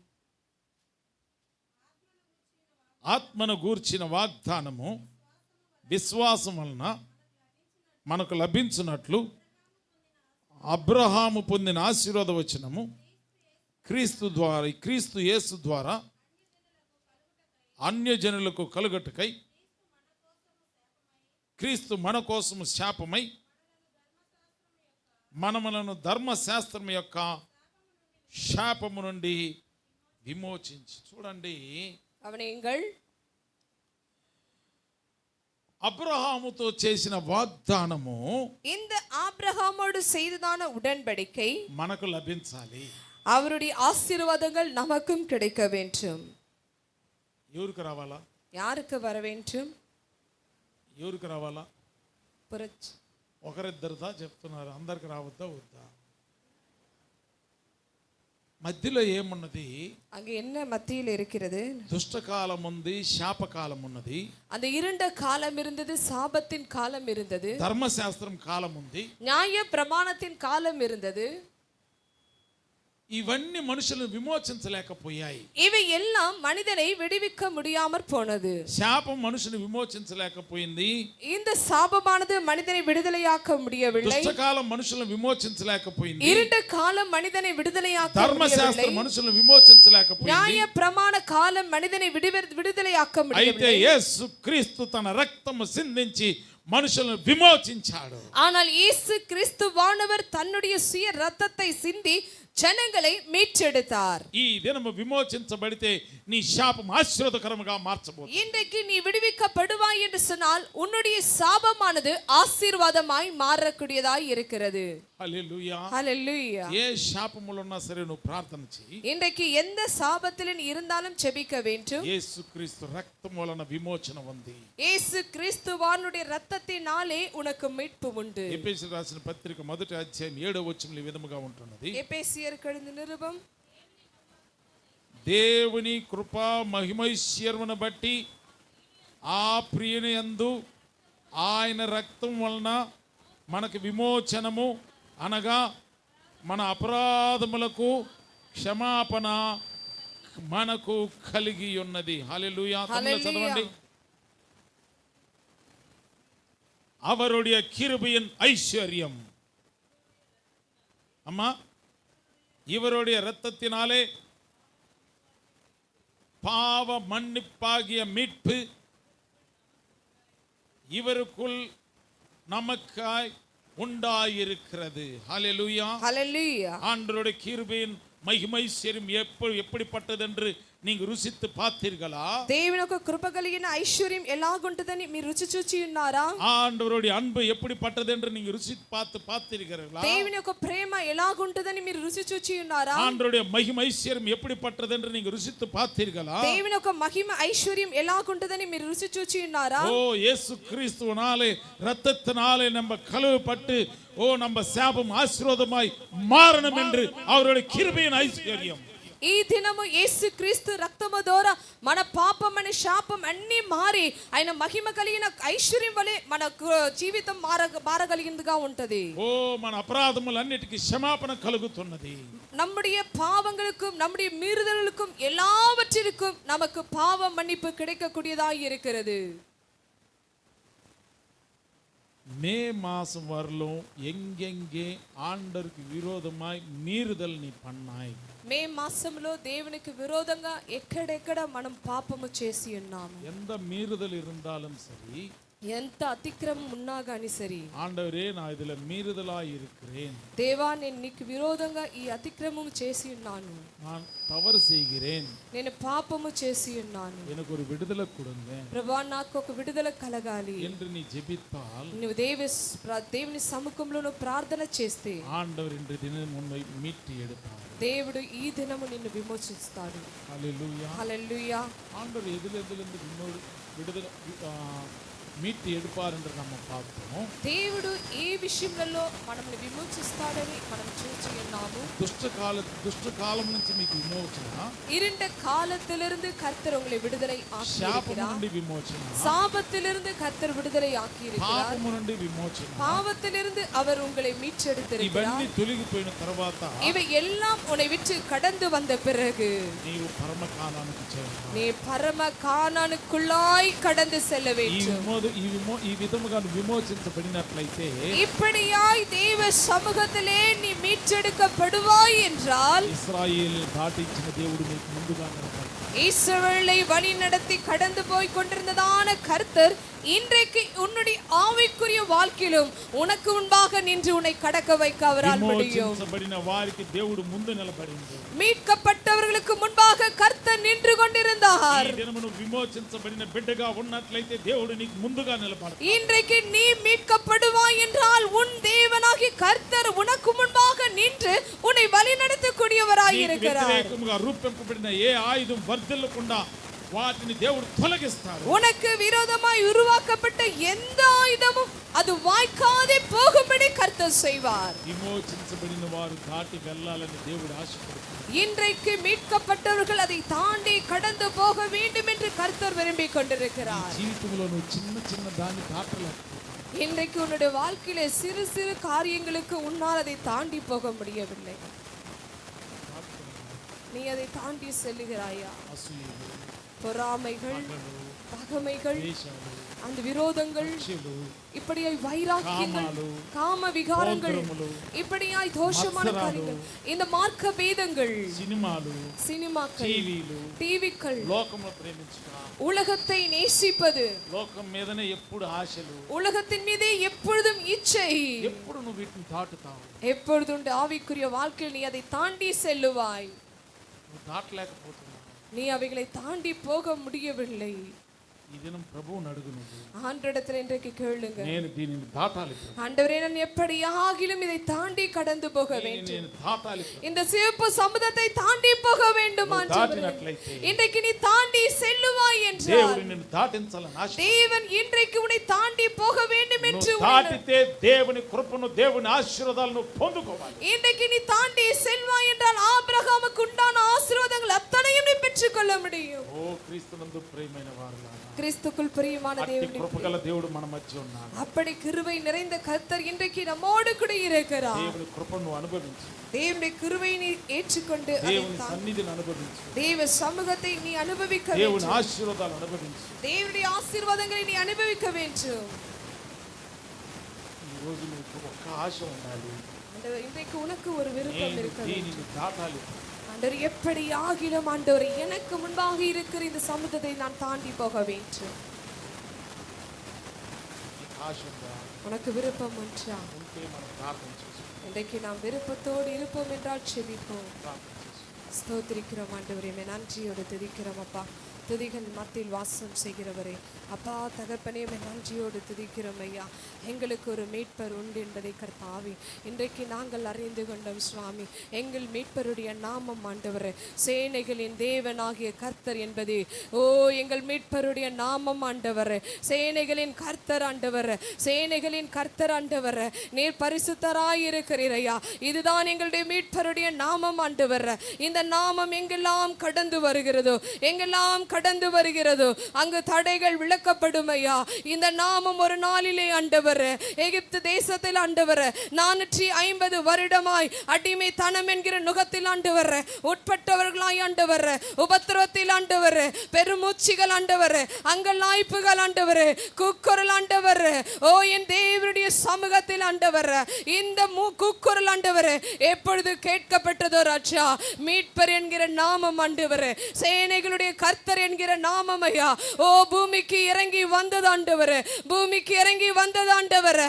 S1: ఆత్మను గూర్చిన వాగ్దానము విశ్వాసం వలన మనకు లభించినట్లు అబ్రహాము పొందిన ఆశీర్వాద వచనము క్రీస్తు యేసు ద్వారా అన్యజనులకు కలుగట్టుకై క్రీస్తు మన కోసము శాపమై మనములను ధర్మశాస్త్రం యొక్క శాపము నుండి విమోచించి. చూడండి,
S2: கவனியுங்கள்,
S1: అబ్రహాముతో చేసిన వాగ్దానము
S2: இந்த ஆபிரகாமோடு செய்ததான உடன்படிக்கை
S1: మనకు లభించాలి.
S2: அவருடைய ஆசீர்வாதங்கள் நமக்கும் கிடைக்க வேண்டும்.
S1: ఎవరికి రావాలా?
S2: யாருக்கு வர வேண்டும்?
S1: ఎవరికి రావాలా?
S2: புரட்சி
S1: ఒకరిద్దరిదా చెప్తున్నారు, అందరికి రావద్దా వద్దా? మధ్యలో ఏమున్నది?
S2: அங்க என்ன மத்தியில் இருக்கிறது?
S1: దుష్టకాలం ఉంది, శాపకాలం ఉన్నది.
S2: அந்த இருண்ட காலம் இருந்தது, சாபத்தின் காலம் இருந்தது,
S1: ధర్మశాస్త్రం కాలం ఉంది,
S2: நியாய பிரமாணத்தின் காலம் இருந்தது.
S1: ఇవన్నీ మనుషులను విమోచించలేకపోయాయి.
S2: இவை எல்லாம் மனிதனை விடுவிக்க முடியாமற் போனது.
S1: శాపం మనుషుని విమోచించలేకపోయింది.
S2: இந்த சாபமானது மனிதனை விடுதலையாக்க முடியவில்லை.
S1: దుష్టకాలం మనుషులను విమోచించలేకపోయింది.
S2: இருண்ட காலம் மனிதனை விடுதலையாக்க
S1: ధర్మశాస్త్రం
S2: முடியவில்லை.
S1: మనుషులను విమోచించలేకపోయింది.
S2: நியாய பிரமாణ காலம் மனிதனை விடுதலையாக்க
S1: అయితే
S2: முடியவில்லை.
S1: యేసు క్రీస్తు తన రక్తము సిందించి మనుషులను విమోచించాడు.
S2: ஆனால் இயேசு கிறிஸ்துவானவர் தன்னுடைய சுய ரத்தத்தை சிந்தி ஜனங்களை மீட்டெடுத்தார்.
S1: ఈ దినము విమోచించబడితే నీ శాపం ఆశీర్వాదకరముగా మార్చబోతుంది.
S2: இன்றைக்கு நீ விடுவிக்கப்படுவாய் என்று சொன்னால் உன்னுடைய சாபமானது ஆசீர்வாதமாய் மாறக்கூடியதாய் இருக்கிறது.
S1: హల్లెలూయా.
S2: ஹல்லேலூயா.
S1: ఏ శాపములు ఉన్నా సరే నువ్వు ప్రార్థన చెయ్యి.
S2: இன்றைக்கு எந்த சாபத்தில் நீ இருந்தாலும் ஜெபிக்க வேண்டும்.
S1: యేసుక్రీస్తు రక్తం వలన విమోచన ఉంది.
S2: இயேசு கிறிஸ்துவானுடைய இரத்தத்தினாலே உனக்கு மீட்பு உண்டு.
S1: ఎఫెసీయులకు రాసిన పత్రిక 1వ అధ్యాయం 7వ వచనం ఈ విధముగా ఉంటున్నది.
S2: எபேசியருக்கு எழுதின நிருபம்,
S1: దేవుని కృపా మహిమైశ్వర్యమును బట్టి ఆ ప్రియుని యందు ఆయన రక్తం వలన మనకు విమోచనము అనగా మన అపరాధములకు క్షమాపణ మనకు కలిగి ఉన్నది. హల్లెలూయా. చదవండి. அவருடைய கிருபையின் ஐஸ்வர்யம். அம்மா, இவருடைய இரத்தத்தினாலே பாவ மன்னிப்பாகிய மீட்பு இவருக்குள் நமக்காய் உண்டாயிருக்கிறது. ஹல்லேலூயா.
S2: ஹalleluya.
S1: ஆண்டவருடைய கிருபையின் மகிமை செரும் எப்படிப்பட்டது என்று நீங்க ருசித்து பார்த்தீர்களா?
S2: దేవుని యొక్క కృప కలిగిన ఐశ్వర్యం ఎలాగుంటదని మీరు రుచి చూచి ఉన్నారా?
S1: ஆண்டவருடைய அன்பு எப்படிப்பட்டது என்று நீங்க ருசித்து பார்த்தீர்களா?
S2: దేవుని యొక్క ప్రేమ ఎలాగుంటదని మీరు రుచి చూచి ఉన్నారా?
S1: ஆண்டவருடைய மகிமை ஐஸ்வர்யம் எப்படிப்பட்டது என்று நீங்க ருசித்து பார்த்தீர்களா?
S2: దేవుని యొక్క మహిమ ఐశ్వర్యం ఎలాగుంటదని మీరు రుచి చూచి ఉన్నారా?
S1: ஓ இயேசு கிறிஸ்துவினாலே இரத்தத்தினாலே நம்ம கழுவப்பட்டு நம்ம சாபம் ஆசீர்வாதமாய் மாறணும் என்று அவருடைய கிருபையின் ஐஸ்வர்யம்.
S2: ఈ దినము యేసుక్రీస్తు రక్తము ద్వారా మన పాపం అనే శాపం అన్ని మారి ఆయన మహిమ కలిగిన ఐశ్వర్యం వలె మన జీవితం మారగలిగినదిగా ఉంటది.
S1: ఓ మన అపరాధములన్నిటికీ క్షమాపణ కలుగుతున్నది.
S2: நம்முடைய பாவங்களுக்கும் நம்முடைய மீறுதலுக்கும் எல்லாவற்றிற்கும் நமக்கு பாவ மன்னிப்பு கிடைக்கக்கூடியதாய் இருக்கிறது.
S1: மே மாசம் வரலும் எங்கெங்கே ஆண்டவருக்கு விரோதமாய் மீறுதல் நீ பண்ணாய்?
S2: మే మాసంలో దేవునికి విరోధంగా ఎక్కడెక్కడ మనం పాపము చేసి ఉన్నాము.
S1: எந்த மீறுதல் இருந்தாலும் சரி,
S2: ఎంత అతిక్రమం ఉన్నా గాని సరి,
S1: ஆண்டவரே நான் இதுல மீறுதலாய் இருக்கிறேன்,
S2: దేవా నేను నీకు విరోధంగా ఈ అతిక్రమం చేసి ఉన్నాను,
S1: நான் தவறு செய்கிறேன்,
S2: నేను పాపము చేసి ఉన్నాను,
S1: எனக்கு ஒரு விடுதலை கொடுங்க
S2: ప్రభువా నాకు ఒక విడుదల కలగాలి
S1: என்று நீ ஜெபித்தால்,
S2: నువ్వు దేవుని సముఖంలో ప్రార్థన చేస్తే
S1: ஆண்டவர் இன்று தினம் உன்னை மீட்டு எடுப்பார்.
S2: దేవుడు ఈ దినము నిన్ను విమోచిస్తాడు.
S1: ஹல்லேலூயா.
S2: హల్లెలూయా.
S1: ஆண்டவர் எதிலிருந்து விடுதலை மீட்டு எடுப்பார் என்று நம்ம பார்த்தோம்.
S2: దేవుడు ఏ విషయంలో మనల్ని విమోచిస్తాడని మనం చూచి ఉన్నాము.
S1: దుష్ట కాలం నుంచి మీకు విమోచన,
S2: இருண்ட காலத்திலிருந்து கர்த்தர் உங்களை விடுதலை
S1: శాపము నుండి విమోచన,
S2: சாபத்திலிருந்து கர்த்தர் விடுதலை ஆக்கியிருக்கிறார்,
S1: పాపము నుండి విమోచన,
S2: பாவத்திலிருந்து அவர் உங்களை மீட்டெடுத்திருக்கிறார்.
S1: ఇవన్నీ తొలగిపోయిన తర్వాత
S2: இவை எல்லாம் உன்னை விட்டு கடந்து வந்த பிறகு
S1: నీవు పరమ కాలానికి చేరుతావు.
S2: நீ பரம கானானுக்குள்ளாய் கடந்து செல்ல வேண்டும்.
S1: ఈ విధముగా విమోచించబడినట్లయితే,
S2: இப்படியாய் தேவ சமூகத்திலே நீ மீட்டெடுக்கப்படுவாய் என்றால்,
S1: ఇశ్రాయేలు దాటించిన దేవుడు నీకు ముందుగా నిలబడతాడు.
S2: இஸ்ரவேலை வழி நடத்தி கடந்து போய் கொண்டிருந்ததான கர்த்தர் இன்றைக்கு உன்னுடைய ஆவிக்குரிய வாழ்க்கையிலும் உனக்கு முன்பாக நின்று உன்னை கடக்க வைக்க அவரால் முடியும்.
S1: విమోచించబడిన వారికి దేవుడు ముందు నిలబడింది.
S2: மீட்கப்பட்டவர்களுக்கு முன்பாக கர்த்தர் நின்று கொண்டிருந்தார்.
S1: ఈ దినమును విమోచించబడిన బిడ్డగా ఉన్నట్లయితే దేవుడు నీకు ముందుగా నిలబడతాడు.
S2: இன்றைக்கு நீ மீட்கப்படுவாய் என்றால் உன் தேவனாகிய கர்த்தர் உனக்கு முன்பாக நின்று உன்னை வழிநடத்தக்கூடியவராய் இருக்கிறார்.
S1: వ్యతిరేకముగా రూపింపబడిన ఏ ఆయుధం వర్ధిల్లకుండా వాటిని దేవుడు తొలగిస్తాడు.
S2: உனக்கு விரோதமாய் உருவாக்கப்பட்ட எந்த ஆயுதமும் அது வாய்க்காதே போகும்படி கர்த்தர் செய்வார்.
S1: విమోచించబడిన వారు దాటి వెళ్ళాలని దేవుడు ఆశపడుతున్నాడు.
S2: இன்றைக்கு மீட்கப்பட்டவர்கள் அதை தாண்டி கடந்து போக வேண்டும் என்று கர்த்தர் விரும்பிக் கொண்டிருக்கிறார்.
S1: జీవితంలో నువ్వు చిన్న చిన్న దాన్ని దాటలేకపోతున్నావు.
S2: இன்றைக்கு உன்னுடைய வாழ்க்கையில சிறு சிறு காரியங்களுக்கு உன்னால் அதை தாண்டி போக முடியவில்லை. நீ அதை தாண்டி செல்லுகிறாயா? பொறாமைகள், பகைமைகள், அந்த விரோதங்கள், இப்படியாய் வைராக்கியங்கள், காம விகாரங்கள், இப்படியாய் தோஷமான காரியங்கள், இந்த மார்க்க பேதங்கள், சினிமாக்கள், டிவிக்கள், உலகத்தை நேசிப்பது,
S1: లోకం మీదనే ఎప్పుడు ఆశలు,
S2: உலகத்தின் மீதே எப்பொழுதும் இச்சை,
S1: ఎప్పుడు నువ్వు వీటిని దాటుతావు.
S2: எப்பொழுதும் ஆவிக்குரிய வாழ்க்கையில் நீ அதை தாண்டி செல்லுவாய்.
S1: నువ్వు దాటలేకపోతున్నావు.
S2: நீ அவைகளை தாண்டி போக முடியவில்லை.
S1: ఈ దినం ప్రభువుని అడుగు. నువ్వు
S2: ஆண்டவரிடத்தில் இன்றைக்கு கேளுங்க,
S1: నేను దీనిని దాటాలి.
S2: ஆண்டவரே நான் எப்படியாகிலும் இதை தாண்டி கடந்து போக வேண்டும்.
S1: నేను దాటాలి.
S2: இந்த சிவப்பு சமுதத்தை தாண்டி போக வேண்டும். ஆண்டவரே இன்றைக்கு நீ தாண்டி செல்லுவாய் என்றால்
S1: దేవుడు నిన్ను దాటించాలని ఆశ.
S2: தேவன் இன்றைக்கு உன்னை தாண்டி போக வேண்டும் என்று
S1: దాటితే దేవుని కృపను దేవుని ఆశీర్వాదాలను పొందుకోవాలి.
S2: இன்றைக்கு நீ தாண்டி செல்வாய் என்றால் ஆபிரகாமுக்கு உண்டான ஆசீர்வாதங்கள் அத்தனையும் நீ பெற்றுக்கொள்ள முடியும்.
S1: ఓ క్రీస్తునందు ప్రియమైన వారలారా,
S2: கிறிஸ்துக்குள் பிரியமான தேவனே,
S1: కృపగల దేవుడు మన మధ్య ఉన్నాడు.
S2: அப்படி கிருபை நிறைந்த கர்த்தர் இன்றைக்கு நம்மோடு கூட இருக்கிறார்.
S1: దేవుని కృపను అనుభవించు.
S2: தேவனுடைய கிருபையை நீ ஏற்றுக்கொண்டு
S1: దేవుని సన్నిధిని అనుభవించు.
S2: தேவ சமூகத்தை நீ அனுபவிக்க
S1: దేవుని
S2: வேண்டும்.
S1: ఆశీర్వాదాలు అనుభవించు.
S2: தேவனுடைய ஆசீர்வாதங்களை நீ அனுபவிக்க வேண்டும்.
S1: ఈ రోజు నీకు ఒక్క ఆశ ఉండాలి.
S2: ஆண்டவர் இன்றைக்கு உனக்கு ஒரு விருப்பம் இருக்க வேண்டும்.
S1: దీనిని దాటాలి.
S2: ஆண்டவர் எப்படி ஆகிலும் ஆண்டவர் எனக்கு முன்பாக இருக்கிற இந்த சமுதத்தை நான் தாண்டி போக வேண்டும்.
S1: ఈ ఆశ ఉందా?
S2: உனக்கு விருப்பம் ஒன்றா?
S1: ఉంటే మనం ప్రార్థన చేసుకుందాం.
S2: இன்றைக்கு நாம் விருப்பத்தோடு இருப்போம் என்றால் செபிப்போம்.
S1: ప్రార్థన చేసుకుందాం.
S2: ஸ்தோத்திரிக்கிறோம் ஆண்டவரே, நன்றியோடு துதிக்கிறோம் அப்பா. துதிகள் மத்தியில் வாசம் செய்கிறவரே அப்பா தகப்பனே, நன்றியோடு துதிக்கிறோம் ஐயா. எங்களுக்கு ஒரு மீட்பர் உண்டு என்பதை கர்த்தாவே இன்றைக்கு நாங்கள் அறிந்து கொண்டோம் சுவாமி. எங்கள் மீட்பருடைய நாமம் ஆண்டவரே சேனைகளின் தேவனாகிய கர்த்தர் என்பது எங்கள் மீட்பருடைய நாமம் ஆண்டவரே. சேனைகளின் கர்த்தர் ஆண்டவரே, சேனைகளின் கர்த்தர் ஆண்டவரே, நீர் பரிசுத்தராயிருக்கிறீர் ஐயா. இதுதான் எங்களுடைய மீட்பருடைய நாமம் ஆண்டவரே. இந்த நாமம் எங்கெல்லாம் கடந்து வருகிறதோ, எங்கெல்லாம் கடந்து வருகிறதோ அங்கு தடைகள் விளக்கப்படும் ஐயா. இந்த நாமம் ஒரு நாளிலே ஆண்டவரே எகிப்து தேசத்தில் ஆண்டவரே 450 வருடமாய் அடிமைத்தனம் என்கிற நுகத்தில் ஆண்டவரே உட்பட்டவர்களாய் ஆண்டவரே, உபத்திரவத்தில் ஆண்டவரே, பெருமூச்சிகள் ஆண்டவரே, அங்கலாய்ப்புகள் ஆண்டவரே, கூக்குரல் ஆண்டவரே, என் தேவனுடைய சமூகத்தில் ஆண்டவரே இந்த கூக்குரல் ஆண்டவரே எப்பொழுது கேட்கப்பட்டதோ ராஜா, மீட்பர் என்கிற நாமம் ஆண்டவரே, சேனைகளுடைய கர்த்தர் என்கிற நாமம் ஐயா பூமிக்கு இறங்கி வந்தது ஆண்டவரே, பூமிக்கு இறங்கி வந்தது ஆண்டவரே.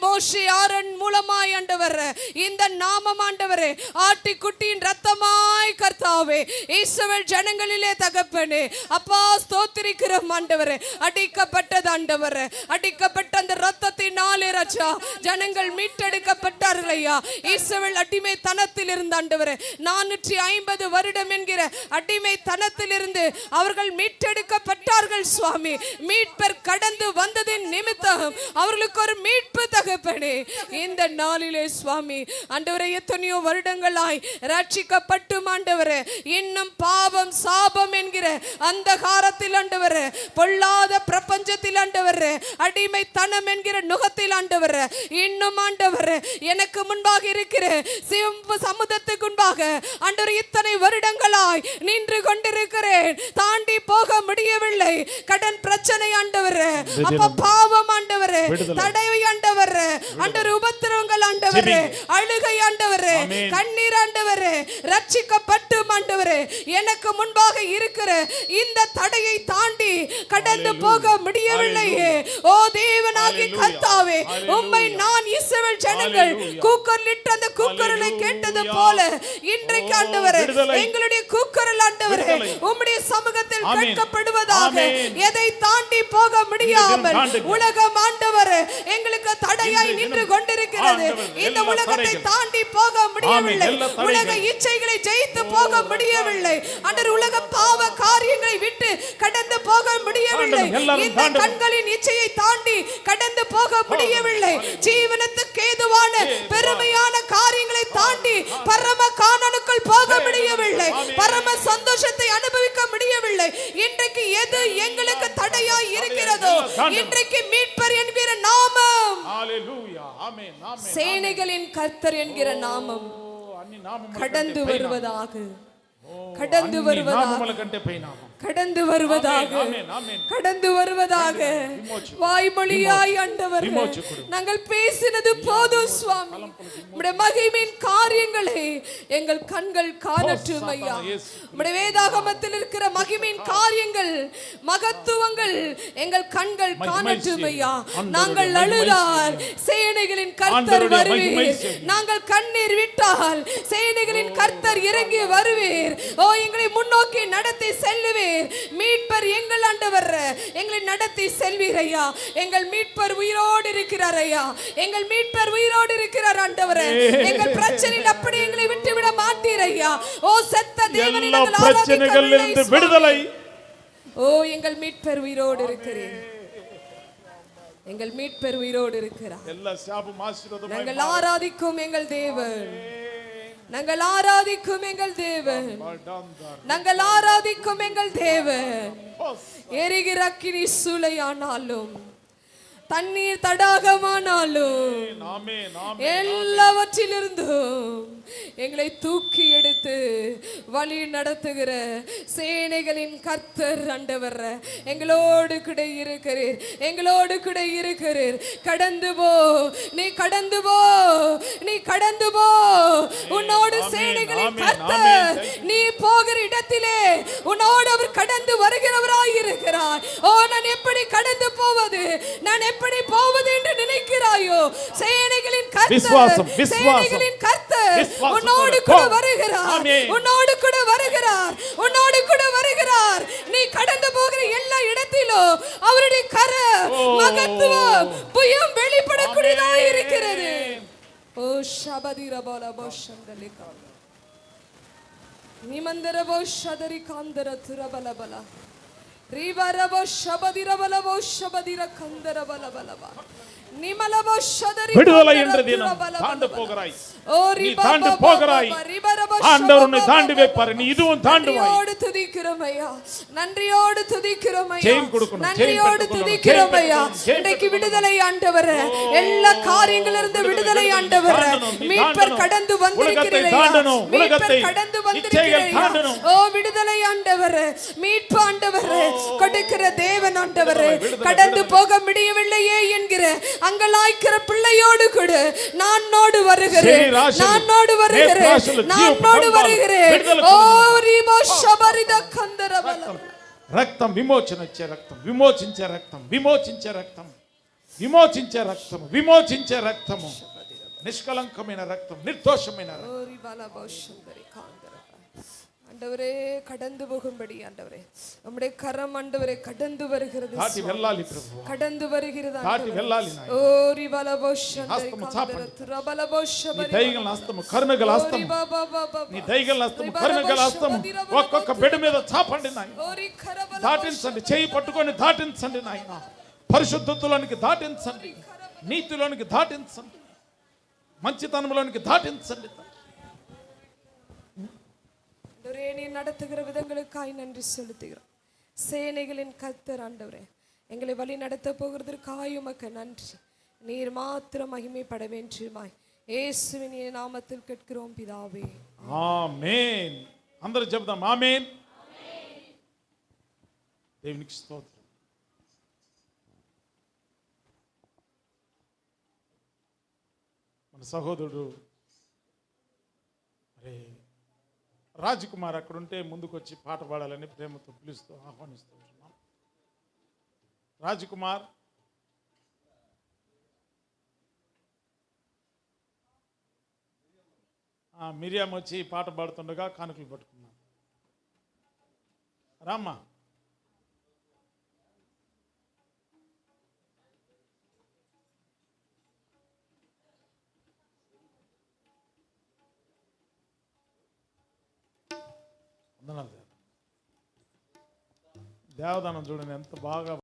S2: மோசே ஆரோன் மூலமாய் ஆண்டவரே இந்த நாமம் ஆண்டவரே ஆட்டுக்குட்டியின் ரத்தமாய் கர்த்தாவே இஸ்ரவேல் ஜனங்களிலே தகப்பனே அப்பா ஸ்தோத்திரிக்கிறோம் ஆண்டவரே. அடிக்கப்பட்டது ஆண்டவரே, அடிக்கப்பட்ட அந்த ரத்தத்தினாலே ராஜா ஜனங்கள் மீட்டெடுக்கப்பட்டார்கள் ஐயா. இஸ்ரவேல் அடிமைத்தனத்தில் இருந்த ஆண்டவரே 450 வருடம் என்கிற அடிமைத்தனத்தில் இருந்து அவர்கள் மீட்டெடுக்கப்பட்டார்கள் சுவாமி. மீட்பர் கடந்து வந்ததின் நிமித்தம் அவர்களுக்கு ஒரு மீட்பு தகப்பனே இந்த நாளிலே சுவாமி ஆண்டவரே எத்தனையோ வருடங்களாய் ரட்சிக்கப்பட்டும் ஆண்டவரே இன்னும் பாவம் சாபம் என்கிற அந்தகாரத்தில் ஆண்டவரே, பொல்லாத பிரபஞ்சத்தில் ஆண்டவரே, அடிமைத்தனம் என்கிற நுகத்தில் ஆண்டவரே இன்னும் ஆண்டவரே எனக்கு முன்பாக இருக்கிற சிவப்பு சமுதத்துக்கு முன்பாக ஆண்டவரே இத்தனை வருடங்களாய் நின்று கொண்டிருக்கிறேன், தாண்டி போக முடியவில்லை. கடன் பிரச்சனை ஆண்டவரே, அப்ப பாவம் ஆண்டவரே, தடை ஆண்டவரே, ஆண்டவரே உபத்திரவங்கள் ஆண்டவரே, அழுகை ஆண்டவரே, கண்ணீர் ஆண்டவரே, ரட்சிக்கப்பட்டு ஆண்டவரே எனக்கு முன்பாக இருக்கிற இந்த தடையை தாண்டி கடந்து போக முடியவில்லையே. ஓ தேவனாகிய கர்த்தாவே, உம்மை நான் இஸ்ரவேல் ஜனங்கள் கூக்குரலிட்ட அந்த கூக்குரலை கேட்டது போல இன்றைக்கு ஆண்டவரே எங்களுடைய கூக்குரல் ஆண்டவரே உம்முடைய சமூகத்தில் கேட்கப்படுவதாக. எதை தாண்டி போக முடியாமல் உலகம் ஆண்டவரே எங்களுக்கு தடையாய் நின்று கொண்டிருக்கிறது. இந்த உலகத்தை தாண்டி போக முடியவில்லை, உலக இச்சைகளை ஜெயித்து போக முடியவில்லை ஆண்டவரே, உலக பாவ காரியங்களை விட்டு கடந்து போக முடியவில்லை, இந்த கண்களின் இச்சையை தாண்டி கடந்து போக முடியவில்லை, ஜீவனத்துக்கு ஏதுவான பெருமையான காரியங்களை தாண்டி பரம காணனுக்குள் போக முடியவில்லை, பரம சந்தோஷத்தை அனுபவிக்க முடியவில்லை. இன்றைக்கு எது எங்களுக்கு தடையாய் இருக்கிறதோ இன்றைக்கு மீட்பர் என்கிற நாமம்,
S1: ஹalleluya ஆமென் ஆமென்,
S2: சேனைகளின் கர்த்தர் என்கிற நாமம் கடந்து வருவதாக, கடந்து வருவதாக, கடந்து வருவதாக, கடந்து வருவதாக. வாய்மொழியாய் ஆண்டவரே நாங்கள் பேசினது போதும் சுவாமி, உம்முடைய மகிமையின் காரியங்களை எங்கள் கண்கள் காணட்டும் ஐயா. உம்முடைய வேதாகமத்தில் இருக்கிற மகிமையின் காரியங்கள் மகத்துவங்கள் எங்கள் கண்கள் காணட்டும் ஐயா. நாங்கள் அழுதால் சேனைகளின் கர்த்தர் வருவீர், நாங்கள் கண்ணீர் விட்டால் சேனைகளின் கர்த்தர் இறங்கி வருவீர். எங்களை முன்னோக்கி நடத்தி செல்லுவீர். மீட்பர் எங்கள் ஆண்டவர் எங்களை நடத்தி செல்வீர் ஐயா. எங்கள் மீட்பர் உயிரோடு இருக்கிறார் ஐயா, எங்கள் மீட்பர் உயிரோடு இருக்கிறார் ஆண்டவரே. எங்கள் பிரச்சனையில் அப்படி எங்களை விட்டு விட மாட்டீர் ஐயா. செத்த தேவனிடத்தில் பிரச்சனைகளிலிருந்து விடுதலை. எங்கள் மீட்பர் உயிரோடு இருக்கிறார், எங்கள் மீட்பர் உயிரோடு இருக்கிறார். எல்லா சாபம் ஆசீர்வாதம் நாங்கள் ஆராதிக்கும் எங்கள் தேவன், நாங்கள் ஆராதிக்கும் எங்கள் தேவன், நாங்கள் ஆராதிக்கும் எங்கள் தேவன். எரிகிற அக்கினி சூளையானாலும் தண்ணீர் தடாகமானாலும் எல்லாவற்றிலிருந்தும் எங்களை தூக்கி எடுத்து வழி நடத்துகிற சேனைகளின் கர்த்தர் ஆண்டவர் எங்களோடு கூட இருக்கிறீர், எங்களோடு கூட இருக்கிறீர். கடந்து போ, நீ கடந்து போ, நீ கடந்து போ. உன்னோடு சேனைகளின் கர்த்தர் நீ போகிற இடத்திலே உன்னோடு அவர் கடந்து வருகிறவராய் இருக்கிறார். ஓ, நான் எப்படி கடந்து போவது, நான் எப்படி போவது என்று நினைக்கிறாயோ, சேனைகளின்
S1: விசுவாசம்,
S2: கர்த்தர்,
S1: விசுவாசம்,
S2: சேனைகளின் கர்த்தர்
S1: விசுவாசம்
S2: உன்னோடு கூட வருகிறார்,
S1: ஆமென்.
S2: உன்னோடு கூட வருகிறார், உன்னோடு கூட வருகிறார். நீ கடந்து போகிற எல்லா இடத்திலும் அவருடைய மகத்துவம் புயம் வெளிப்படக்கூடியதாய் இருக்கிறது. ஓ ஷபதிரபல போஷந்தலிகா நிமந்தரபோ ஷதரி காந்தர துரபலபல ரிவரபோ ஷபதிரபலபோ ஷபதிர கந்தரபலபலப நிமலபோ ஷதரி
S1: விடுதலை என்ற தினம் தாண்ட போகிறாய். நீ தாண்ட போகிறாய். ஆண்டவர் உன்னை தாண்டி வைப்பார். நீ இதுவும் தாண்டுவாய்.
S2: நன்றியோடு துதிக்கிறோம் ஐயா, நன்றியோடு துதிக்கிறோம் ஐயா,
S1: ஜெயம் கொடுக்கணும்,
S2: நன்றியோடு துதிக்கிறோம் ஐயா. இன்றைக்கு விடுதலை ஆண்டவரே, எல்லா காரியங்களிலிருந்து விடுதலை ஆண்டவரே. மீட்பர் கடந்து வந்திருக்கிறீர்கள், மீட்பர் கடந்து வந்திருக்கிறீர்கள். ஓ விடுதலை ஆண்டவரே, மீட்பு ஆண்டவரே, கொடுக்கிற தேவன் ஆண்டவரே. கடந்து போக முடியவில்லையே என்கிற அங்கலாய்க்கிற பிள்ளையோடு கூட நானோடு வருகிறேன், நானோடு வருகிறேன், நானோடு வருகிறேன். ஓ ரிபோ ஷபரித கந்தரபல
S1: రక్తం విమోచనొచ్చే రక్తం, విమోచించే రక్తం, విమోచించే రక్తం, విమోచించే రక్తము, విమోచించే రక్తము, నిష్కలంకమైన రక్తం, నిర్దోషమైన రక్తం.
S2: ஓ ரிபல போஷந்தரி காந்தரப ஆண்டவரே, கடந்து போகும்படி ஆண்டவரே, நம்முடைய கரம் ஆண்டவரே கடந்து வருகிறது,
S1: దాటి వెళ్ళాలి ప్రభు,
S2: கடந்து வருகிறது
S1: దాటి వెళ్ళాలి నాయన.
S2: ఓ రిబల పోషందరి కాందర తురబల పోషబరి
S1: నీ దయగల హస్తము, కరుణగల హస్తము, నీ దయగల హస్తము, కరుణగల హస్తము ఒక్కొక్క బెడ్ మీద చాపండి నాయన.
S2: ఓరి ఖరబల
S1: దాటించండి, చేయి పట్టుకొని దాటించండి నాయన. పరిశుద్ధతలోనికి దాటించండి, నీతిలోనికి దాటించండి, మంచితనంలోనికి దాటించండి.
S2: ஆண்டவரே, நீ நடத்துகிற விதங்களுக்காய் நன்றி செலுத்துகிறோம். சேனைகளின் கர்த்தர் ஆண்டவரே, எங்களை வழி நடத்த போகிறதற்காய் உமக்கு நன்றி. நீர் மாத்திரம் மகிமைப்பட வேண்டுமாய் இயேசுவின் நாமத்தில் கேட்கிறோம் பிதாவே,
S1: ఆమేన్. అందరూ చెప్దాం ఆమేన్. దేవునికి స్తోత్రం. మన సహోదరుడు అరే రాజ్ కుమార్ అక్కడ ఉంటే ముందుకు వచ్చి పాట పాడాలని ప్రేమతో పిలుస్తూ ఆహ్వానిస్తూ ఉంటున్నాం. రాజ్ కుమార్, మిరియాం వచ్చి పాట పాడుతుండగా కానుకలు పట్టుకున్నాం. రామ్మా. దేవదానం చూడండి ఎంత బాగా